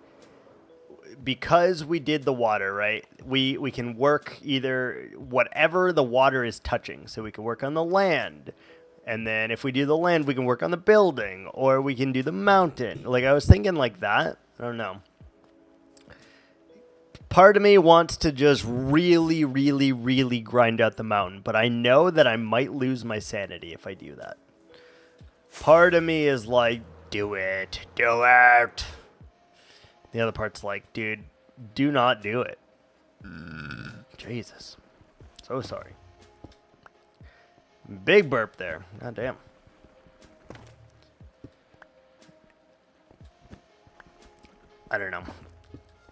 because we did the water, right? We can work either whatever the water is touching. So we can work on the land. And then if we do the land, we can work on the building. Or we can do the mountain. Like, I was thinking like that. I don't know. Part of me wants to just really, really, really grind out the mountain. But I know that I might lose my sanity if I do that. Part of me is like, do it. Do it. The other part's like, dude, do not do it. Jesus. So sorry. Big burp there. God damn. I don't know.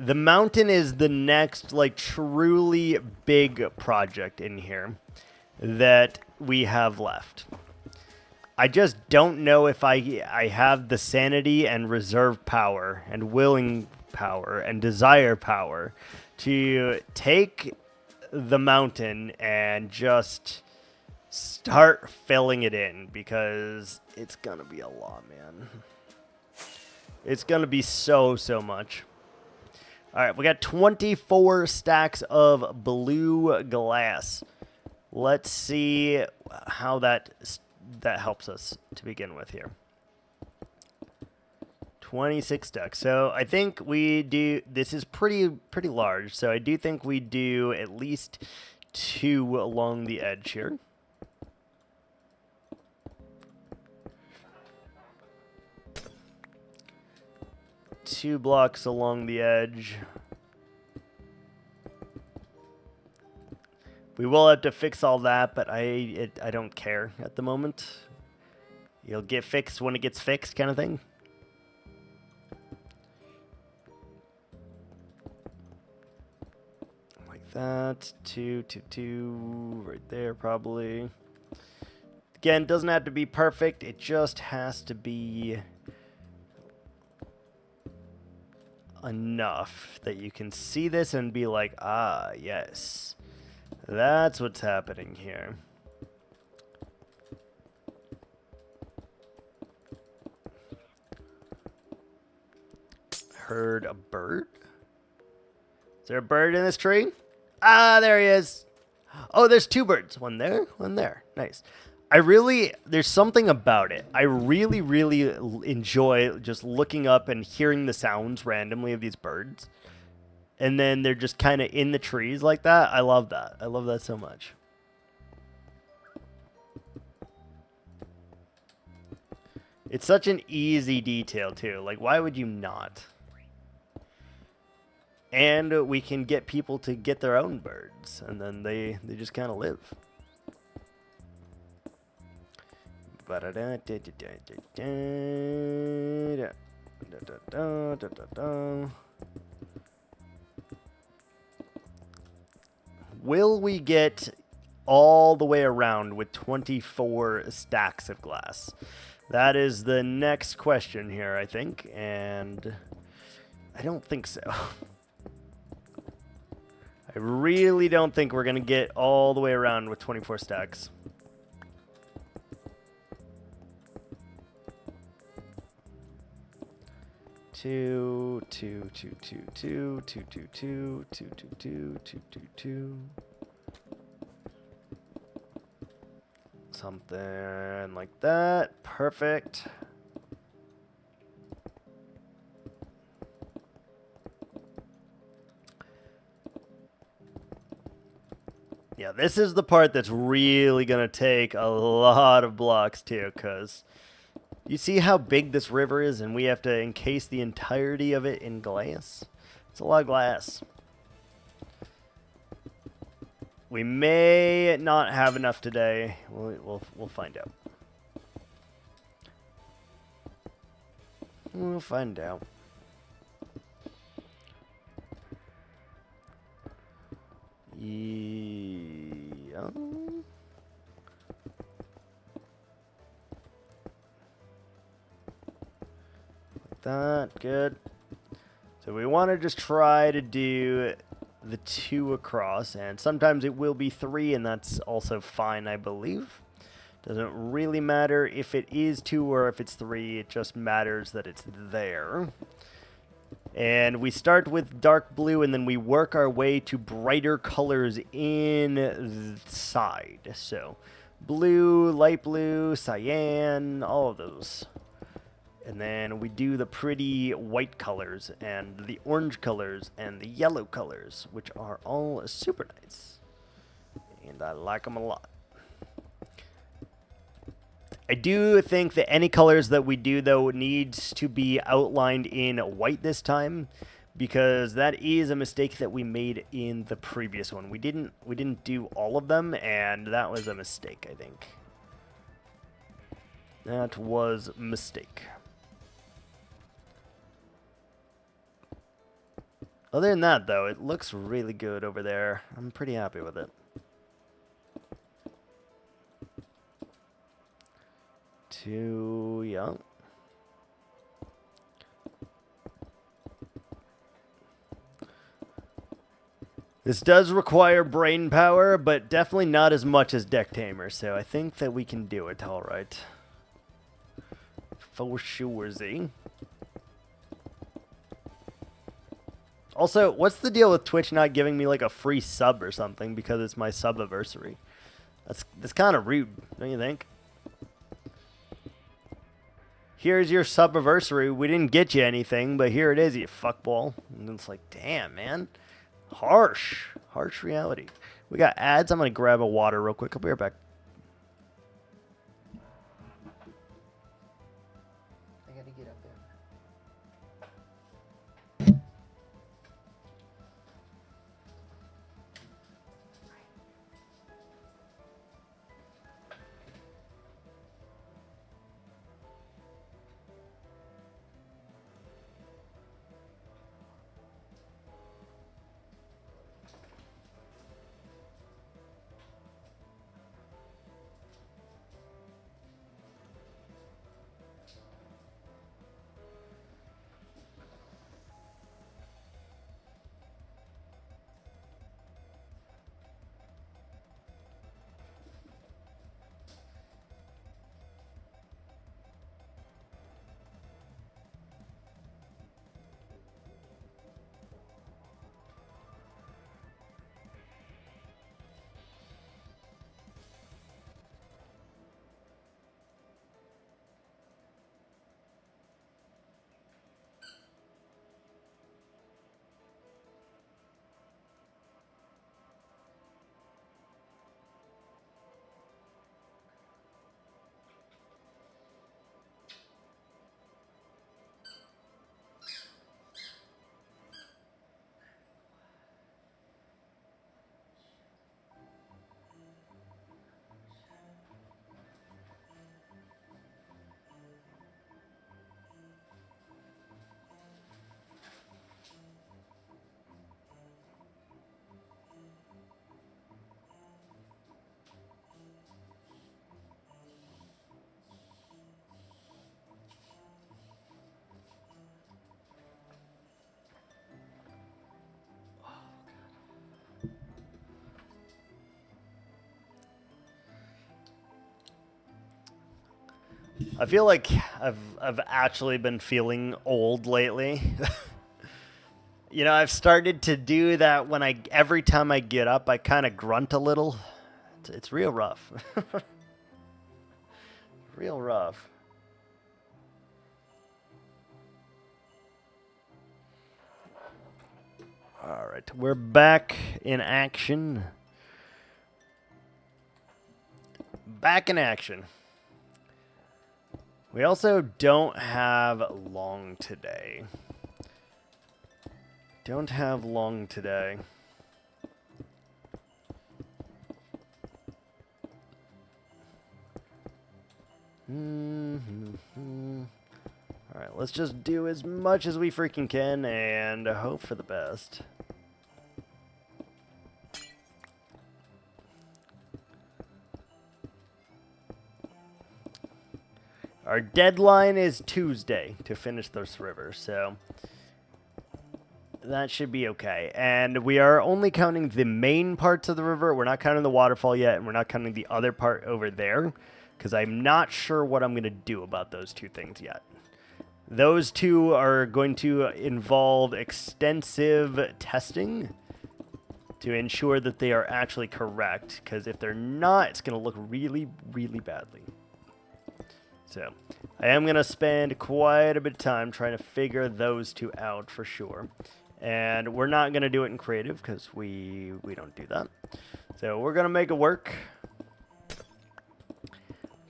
The mountain is the next, like, truly big project in here that we have left. I just don't know if I have the sanity and reserve power and willing power and desire power to take the mountain and just start filling it in, because it's gonna be a lot, man. It's gonna be so much. All right, we got 24 stacks of blue glass. Let's see how that helps us to begin with here. 26 stacks. So I think we do, this is pretty large, so I do think we do at least 2 along the edge here. Two blocks along the edge. We will have to fix all that, but I don't care at the moment. You'll get fixed when it gets fixed, kind of thing. Like that. 2, 2, 2, right there, probably. Again, it doesn't have to be perfect. It just has to be enough that you can see this and be like, ah, yes. That's what's happening here. Heard a bird? Is there a bird in this tree? Ah, there he is. Oh, there's 2 birds. One there, one there. Nice. There's something about it. I really enjoy just looking up and hearing the sounds randomly of these birds. And then they're just kind of in the trees like that. I love that. I love that so much. It's such an easy detail, too. Like, why would you not? And we can get people to get their own birds. And then they just kind of live. Will we get all the way around with 24 stacks of glass? That is the next question here, I think, and I don't think so. I really don't think we're going to get all the way around with 24 stacks. Two, two, two, two, two, two, two, two, two, two, two, two, two, two. Something like that. Perfect. Yeah, this is the part that's really going to take a lot of blocks too, because you see how big this river is, and we have to encase the entirety of it in glass? It's a lot of glass. We may not have enough today. We'll find out. We'll find out. Yeah. Like that, good. So we want to just try to do the 2 across, and sometimes it will be 3, and that's also fine, I believe. Doesn't really matter if it is 2 or if it's 3, it just matters that it's there. And we start with dark blue, and then we work our way to brighter colors inside. So blue, light blue, cyan, all of those. And then we do the pretty white colors and the orange colors and the yellow colors, which are all super nice. And I like them a lot. I do think that any colors that we do, though, needs to be outlined in white this time, because that is a mistake that we made in the previous one. We didn't do all of them, and that was a mistake, I think. That was a mistake. Other than that, though, it looks really good over there. I'm pretty happy with it. Yeah. This does require brain power, but definitely not as much as Deck Tamer, so I think that we can do it all right. For sure, Z. Also, what's the deal with Twitch not giving me like a free sub or something because it's my sub-anniversary? That's kind of rude, don't you think? Here's your sub-anniversary. We didn't get you anything, but here it is, you fuckball. And it's like, damn, man. Harsh reality. We got ads. I'm going to grab a water real quick. I'll be right back. I got to get up there. I feel like I've actually been feeling old lately. You know, I've started to do that when every time I get up, I kind of grunt a little. It's real rough. Real rough. All right, we're back in action. Back in action. We also don't have long today. Don't have long today. Alright, let's just do as much as we freaking can and hope for the best. Our deadline is Tuesday to finish this river, so that should be okay. And we are only counting the main parts of the river. We're not counting the waterfall yet, and we're not counting the other part over there, because I'm not sure what I'm going to do about those two things yet. Those two are going to involve extensive testing to ensure that they are actually correct, because if they're not, it's going to look really, really badly. So, I am going to spend quite a bit of time trying to figure those two out for sure. And we're not going to do it in creative because we don't do that. So, we're going to make it work.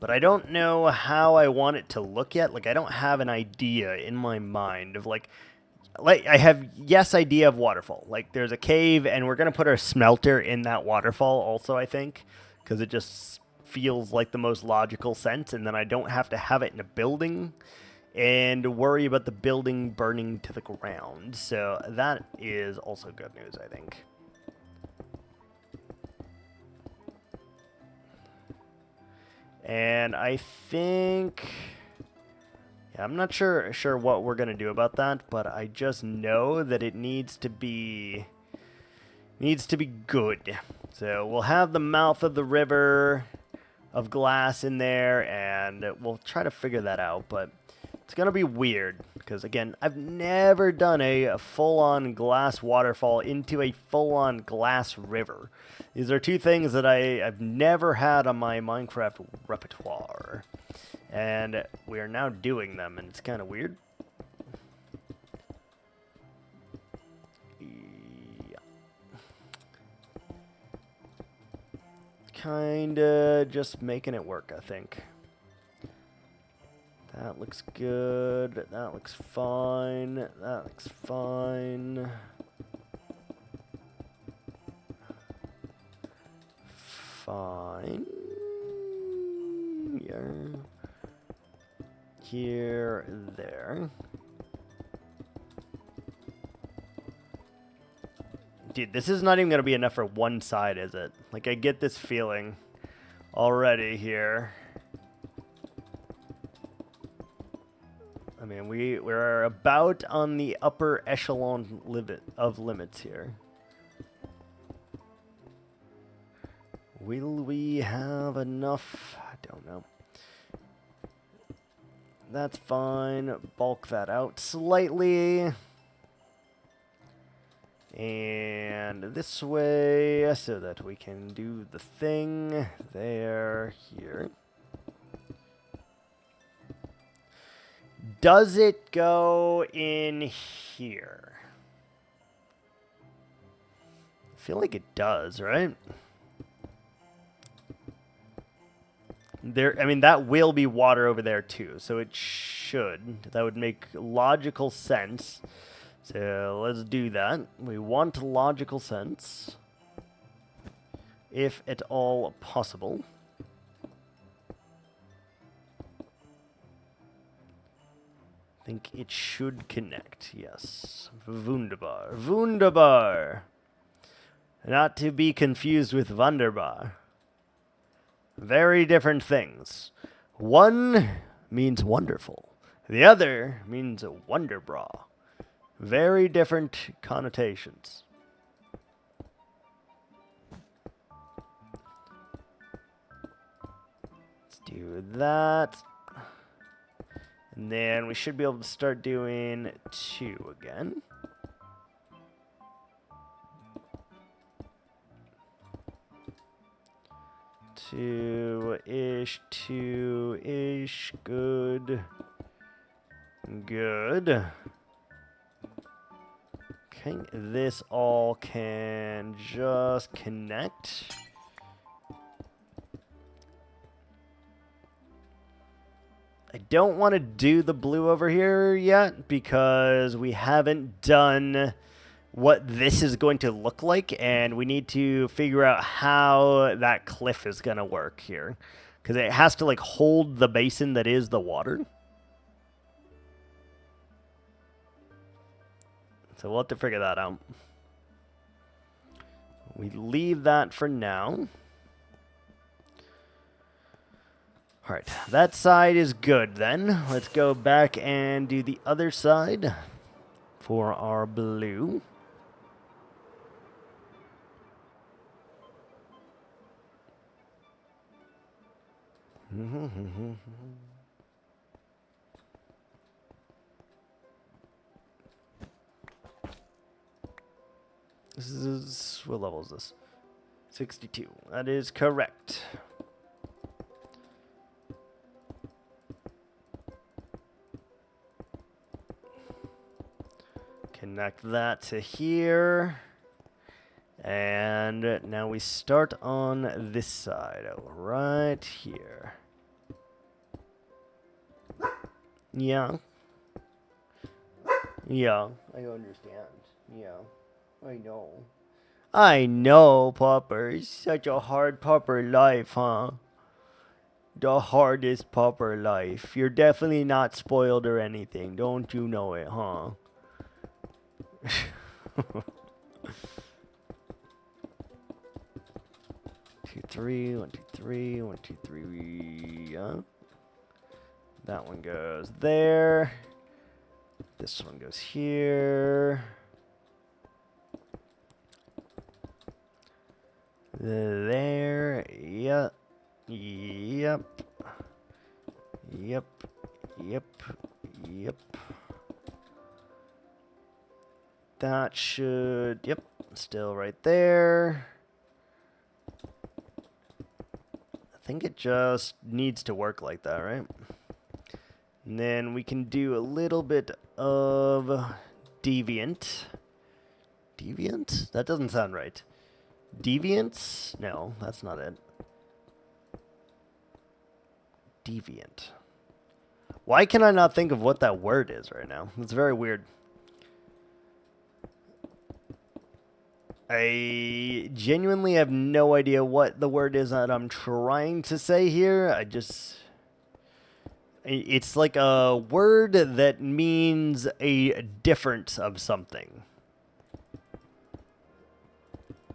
But I don't know how I want it to look yet. Like, I don't have an idea in my mind of, like I have, yes, idea of waterfall. Like, there's a cave, and we're going to put our smelter in that waterfall also, I think. Because it just feels like the most logical sense, and then I don't have to have it in a building and worry about the building burning to the ground. So that is also good news, I think. And I think, yeah, I'm not sure what we're gonna do about that, but I just know that it needs to be good. So we'll have the mouth of the river of glass in there, and we'll try to figure that out. But it's gonna be weird because, again, I've never done a full-on glass waterfall into a full-on glass river. These are two things that I've never had on my Minecraft repertoire, and we are now doing them, and it's kind of weird. Yeah. Kinda just making it work, I think. That looks good. That looks fine. That looks fine. Fine. Here, there. Dude, this is not even going to be enough for one side, is it? Like, I get this feeling already here. I mean, we're about on the upper echelon of limits here. Will we have enough? I don't know. That's fine. Bulk that out slightly. And this way, so that we can do the thing there, here. Does it go in here? I feel like it does, right? There, I mean, that will be water over there too, so it should. That would make logical sense. So let's do that. We want logical sense, if at all possible. I think it should connect, yes. Wunderbar. Wunderbar. Not to be confused with Wunderbar. Very different things. One means wonderful. The other means wonderbra. Very different connotations. Let's do that. And then we should be able to start doing 2 again. Two-ish, good. Good. Okay, this all can just connect. I don't want to do the blue over here yet because we haven't done what this is going to look like, and we need to figure out how that cliff is going to work here, because it has to like hold the basin that is the water. So we'll have to figure that out. We leave that for now. All right, that side is good then. Let's go back and do the other side for our blue. This is, what level is this? 62. That is correct. Connect that to here. And now we start on this side, right here. Yeah. Yeah, I understand. Yeah, I know. I know, Popper. It's such a hard Popper life, huh? The hardest pauper life. You're definitely not spoiled or anything. Don't you know it, huh? 2, 3, 1, 2, 3, 1, 2, 3. Yeah. That one goes there. This one goes here. There. Yep. Yep. Yep. Yep. Yep. That should... Yep. Still right there. I think it just needs to work like that, right? And then we can do a little bit of deviant. Deviant? That doesn't sound right. Deviance? No, that's not it. Deviant. Why can I not think of what that word is right now? It's very weird. I genuinely have no idea what the word is that I'm trying to say here. It's like a word that means a difference of something.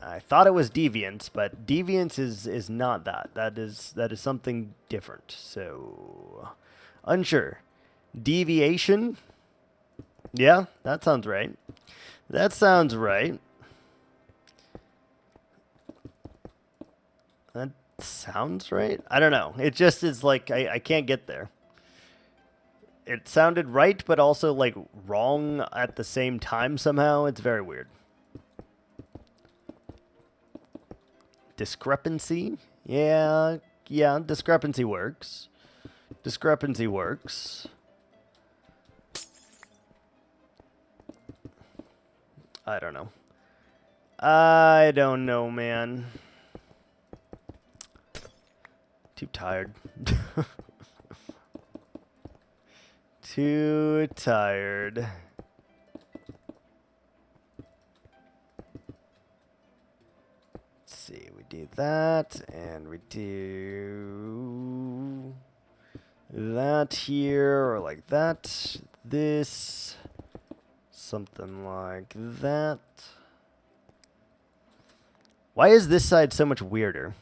I thought it was deviance, but deviance is not that. That is something different. So, unsure. Deviation? Yeah, that sounds right. That sounds right. That sounds right? I don't know. It just is like, I can't get there. It sounded right, but also like wrong at the same time somehow. It's very weird. Discrepancy? Yeah, discrepancy works. Discrepancy works. I don't know. I don't know, man. Too tired. Too tired. Let's see, we do that, and we do that here, or like that. This, something like that. Why is this side so much weirder?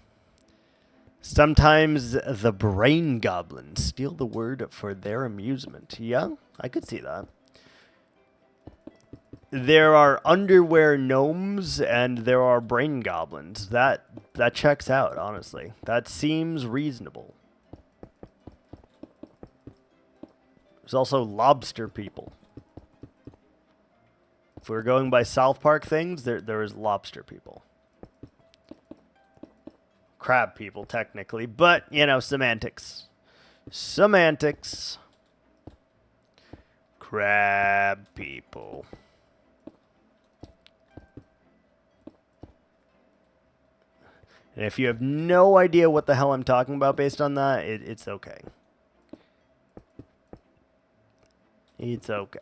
Sometimes the brain goblins steal the word for their amusement. Yeah, I could see that. There are underwear gnomes and there are brain goblins. That checks out, honestly. That seems reasonable. There's also lobster people. If we're going by South Park things, there is lobster people. Crab people, technically, but, you know, semantics. Semantics. Crab people. And if you have no idea what the hell I'm talking about based on that, it's okay. It's okay.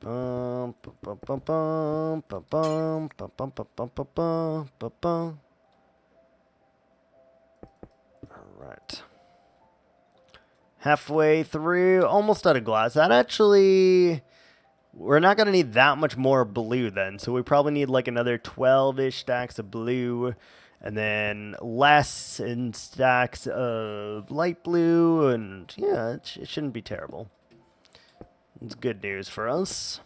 All right. Halfway through, almost out of glass. That actually, we're not going to need that much more blue then. So we probably need like another 12-ish stacks of blue. And then less in stacks of light blue. And yeah, it shouldn't be terrible. It's good news for us.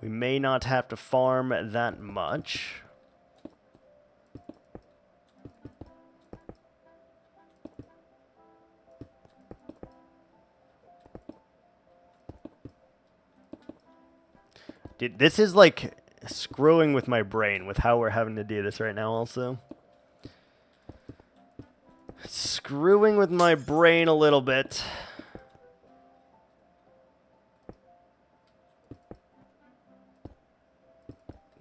We may not have to farm that much. Dude, this is like screwing with my brain with how we're having to do this right now also. Screwing with my brain a little bit.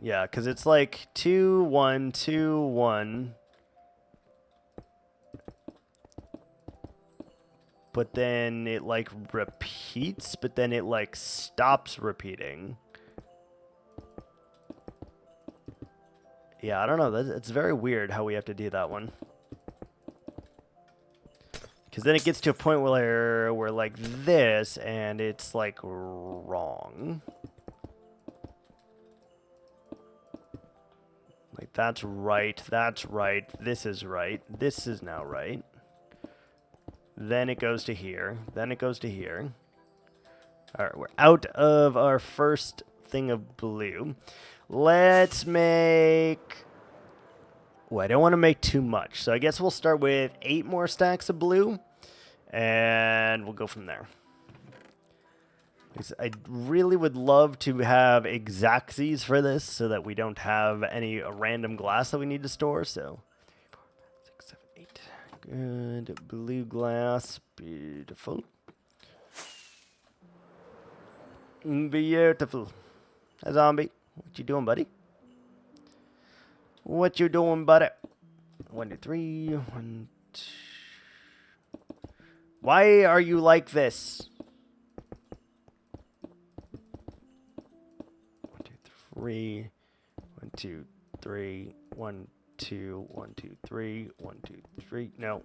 Yeah, because it's like 2, 1, 2, 1. But then it like repeats, but then it like stops repeating. Yeah, I don't know. It's very weird how we have to do that one. Because then it gets to a point where we're like this, and it's like wrong. Like that's right, this is right, this is now right. Then it goes to here, then it goes to here. Alright, we're out of our first thing of blue. Let's make... Oh, I don't want to make too much, so I guess we'll start with 8 more stacks of blue, and we'll go from there. I really would love to have exactsies for this so that we don't have any random glass that we need to store. So 3, 4, 5, 6, 7, 8. Good. Blue glass. Beautiful. Beautiful. Hey, zombie. What you doing, buddy? What you doing, buddy? 1, 2, 3. 1, 2. Why are you like this? 3, 1, 2, 3, 1, 2, 1, 2, 3, 1, 2, 3. No. 1,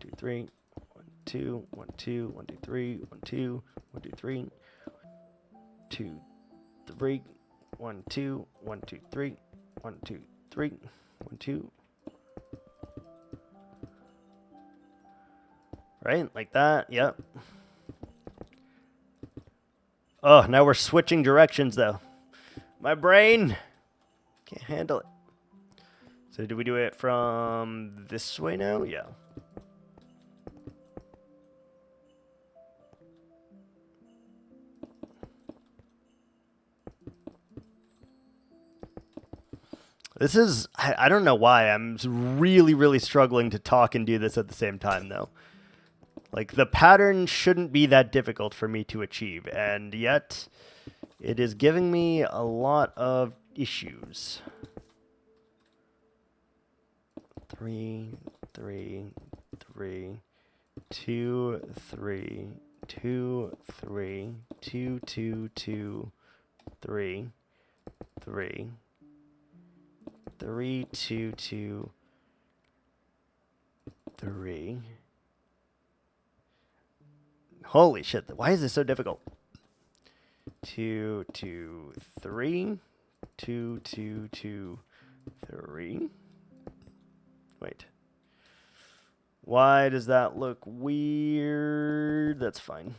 2, 3, 1, 2, 1, 2, 1, 2, 3, 1, 2, 1, 2, 3, 2, 3, 1, 2, 1, 2, 3, 1, 2, 3, 1, 2. Right, like that. Yep. Oh, now we're switching directions, though. My brain can't handle it. So do we do it from this way now? Yeah. This is, I don't know why. I'm really, really struggling to talk and do this at the same time, though. Like, the pattern shouldn't be that difficult for me to achieve, and yet it is giving me a lot of issues. 3, 3, 3, 2, 3, 2, 3, 2, 2, 2, 3, 3, 3, 2, 2, 3. Holy shit, why is this so difficult? 2, 2, 3. 2, 2, 2, 3. Wait. Why does that look weird? That's fine.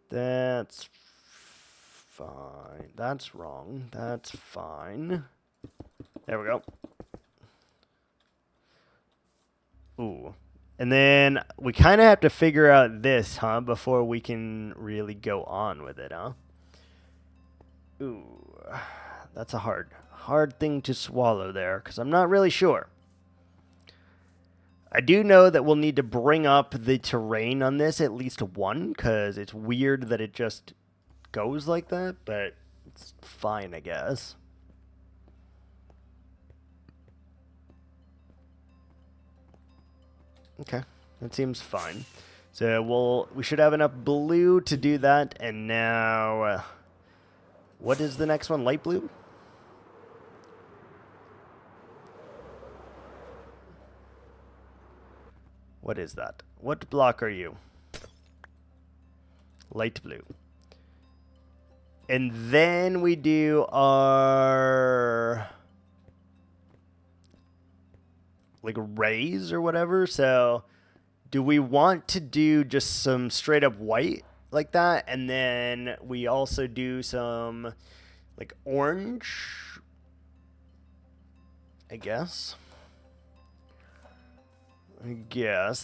That's fine. That's wrong. That's fine. There we go. Ooh. And then we kind of have to figure out this, huh, before we can really go on with it, huh? Ooh, that's a hard thing to swallow there, because I'm not really sure. I do know that we'll need to bring up the terrain on this at least 1, because it's weird that it just goes like that, but it's fine, I guess. Okay, that seems fine. So we should have enough blue to do that, and now, what is the next one? Light blue? What is that? What block are you? Light blue. And then we do our... like rays or whatever. So do we want to do just some straight up white like that, and then we also do some like orange, I guess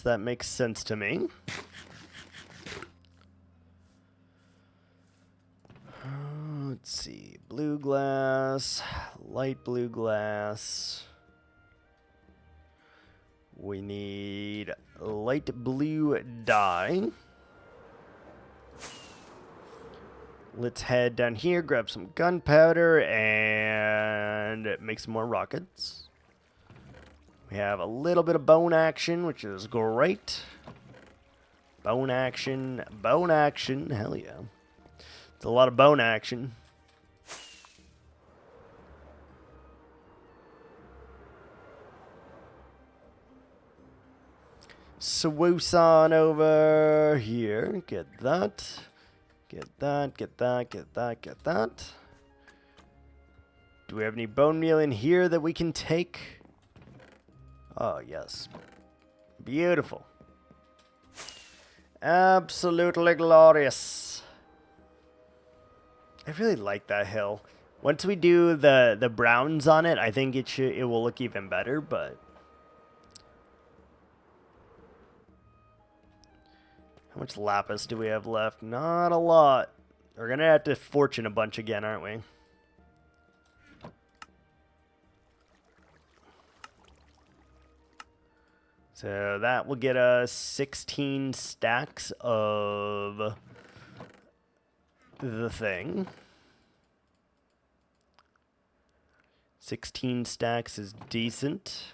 that makes sense to me. Let's see, blue glass, light blue glass. We need light blue dye. Let's head down here, grab some gunpowder, and make some more rockets. We have a little bit of bone action, which is great. Bone action, hell yeah. It's a lot of bone action. swoosh on over here. Get that. Get that, get that, get that, get that. Do we have any bone meal in here that we can take? Oh, yes. Beautiful. Absolutely glorious. I really like that hill. Once we do the browns on it, I think it will look even better, but how much lapis do we have left? Not a lot. We're gonna have to fortune a bunch again, aren't we? So that will get us 16 stacks of the thing. 16 stacks is decent.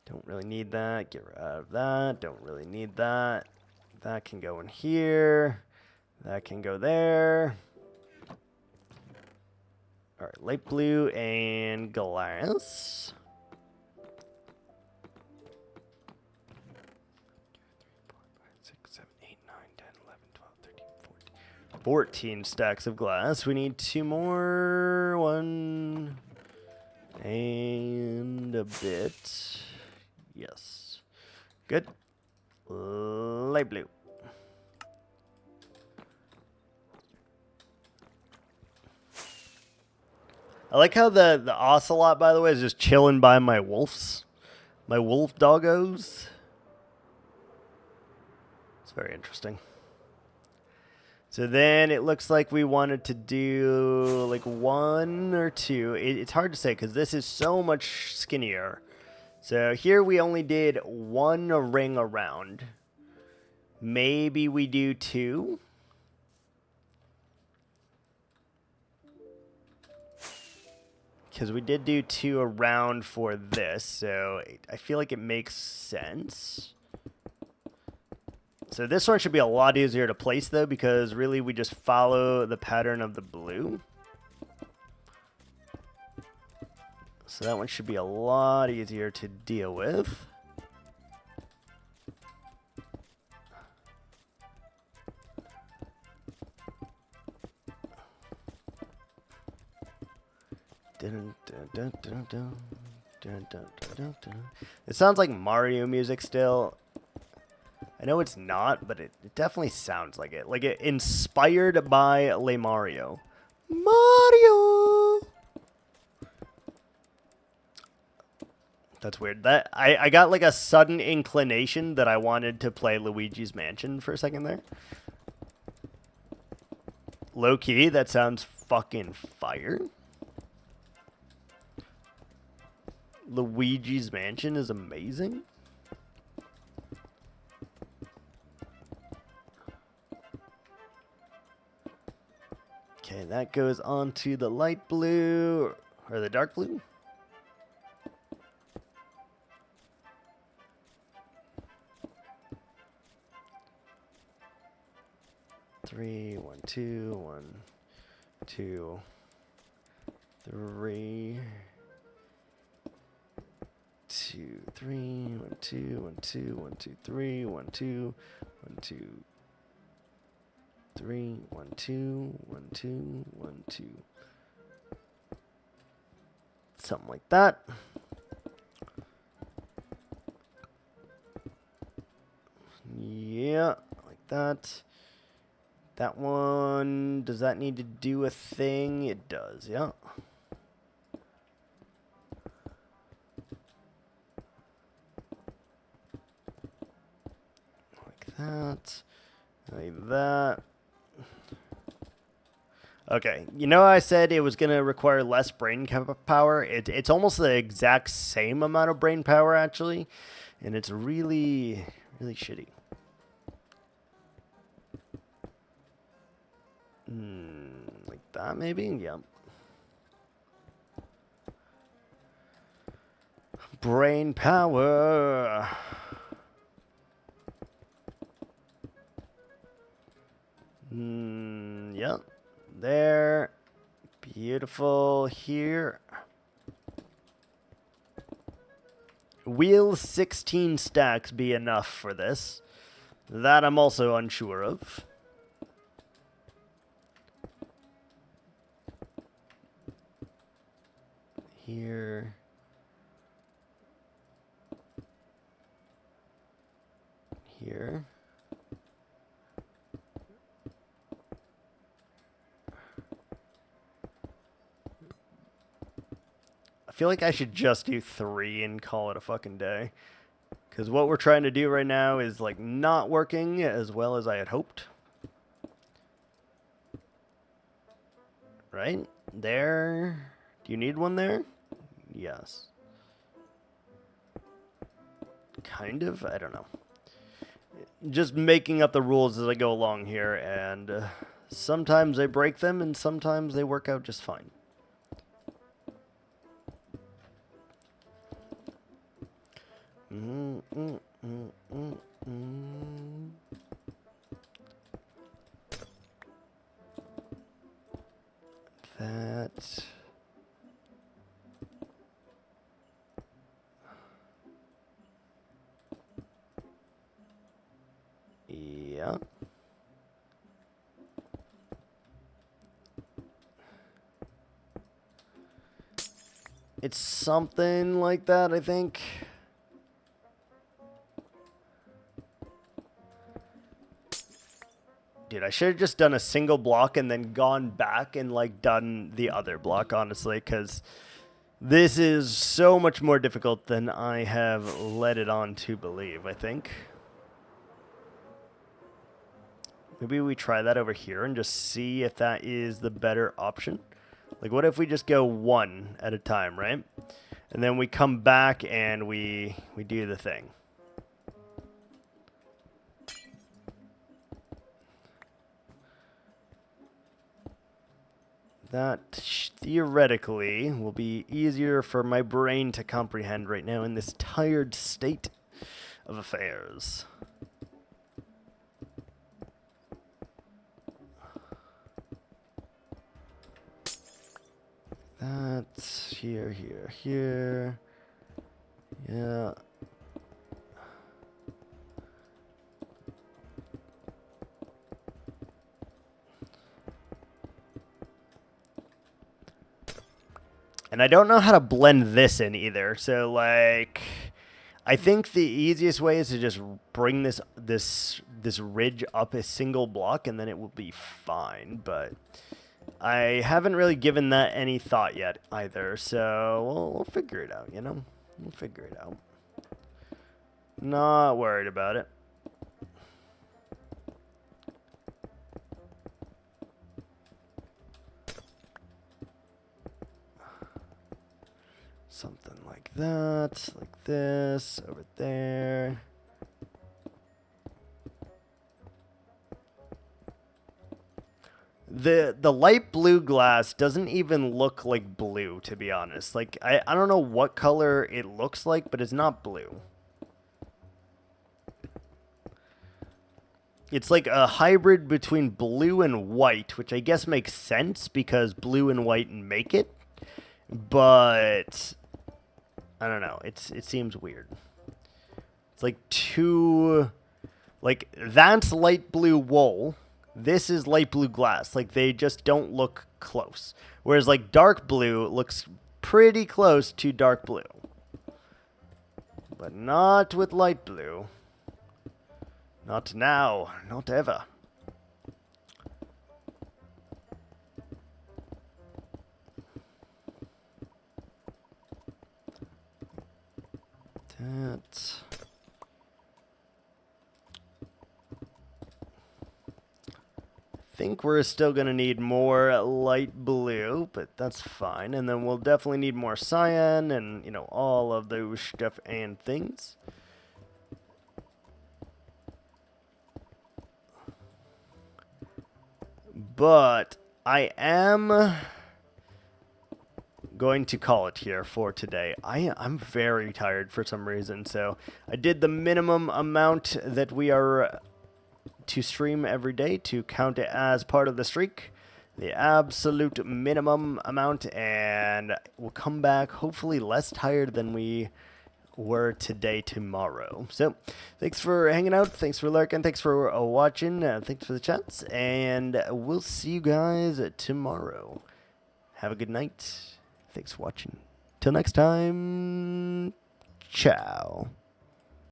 Don't really need that. Get rid of that. Don't really need that. That can go in here. That can go there. All right, light blue and glass. 14 stacks of glass. We need 2 more. 1 and a bit. Yes. Good. Light blue. I like how the ocelot, by the way, is just chilling by my wolves. My wolf doggos. It's very interesting. So then it looks like we wanted to do like 1 or 2. It's hard to say because this is so much skinnier. So here we only did 1 ring around. Maybe we do 2. Because we did do 2 around for this. So I feel like it makes sense. So this one should be a lot easier to place, though, because really we just follow the pattern of the blue. So that one should be a lot easier to deal with. It sounds like Mario music still. I know it's not, but it definitely sounds like it. Like it inspired by Le Mario. Mario! That's weird. That I got like a sudden inclination that I wanted to play Luigi's Mansion for a second there. Low key, that sounds fucking fire. Luigi's Mansion is amazing. Okay, that goes on to the light blue, or the dark blue. Three, 1, 2, 1, 2, 3, 2, 3, 1, 2, 1, 2, 1, 2, 3, 1, 2, 1, 2. 3, 1, 2, 1, 2, 1, 2. Something like that. Yeah, like that. That one, does that need to do a thing? It does, yeah. Like that. Like that. Okay, you know I said it was going to require less brain power? It's almost the exact same amount of brain power, actually. And it's really, really shitty. Like that, maybe? Yep. Brain power. Yep. There. Beautiful here. Will 16 stacks be enough for this? That I'm also unsure of. Here. Here. I feel like I should just do 3 and call it a fucking day. Because what we're trying to do right now is like not working as well as I had hoped. Right? There. Do you need one there? Yes. Kind of? I don't know. Just making up the rules as I go along here, and sometimes I break them and sometimes they work out just fine. That. Yeah. It's something like that, I think. Dude, I should have just done a single block and then gone back and like done the other block, honestly, because this is so much more difficult than I have led it on to believe, I think. Maybe we try that over here and just see if that is the better option. Like, what if we just go 1 at a time, right? And then we come back and we do the thing. That theoretically will be easier for my brain to comprehend right now in this tired state of affairs. That's here. Yeah. And I don't know how to blend this in either. So, like, I think the easiest way is to just bring this ridge up a single block, and then it will be fine. But I haven't really given that any thought yet either. So we'll figure it out, you know? We'll figure it out. Not worried about it. Something like that, like this, over there. The light blue glass doesn't even look like blue, to be honest. Like, I don't know what color it looks like, but it's not blue. It's like a hybrid between blue and white, which I guess makes sense because blue and white make it. But I don't know. It seems weird. It's like that's light blue wool. This is light blue glass. Like, they just don't look close. Whereas like dark blue looks pretty close to dark blue. But not with light blue. Not now, not ever. That. I think we're still going to need more light blue, but that's fine. And then we'll definitely need more cyan and, you know, all of those stuff and things. But I am going to call it here for today. I'm very tired for some reason, so I did the minimum amount that we are to stream every day to count it as part of the streak. The absolute minimum amount, and we'll come back hopefully less tired than we were today, tomorrow. So thanks for hanging out. Thanks for lurking. Thanks for watching. Thanks for the chats. And we'll see you guys tomorrow. Have a good night. Thanks for watching. Till next time. Ciao.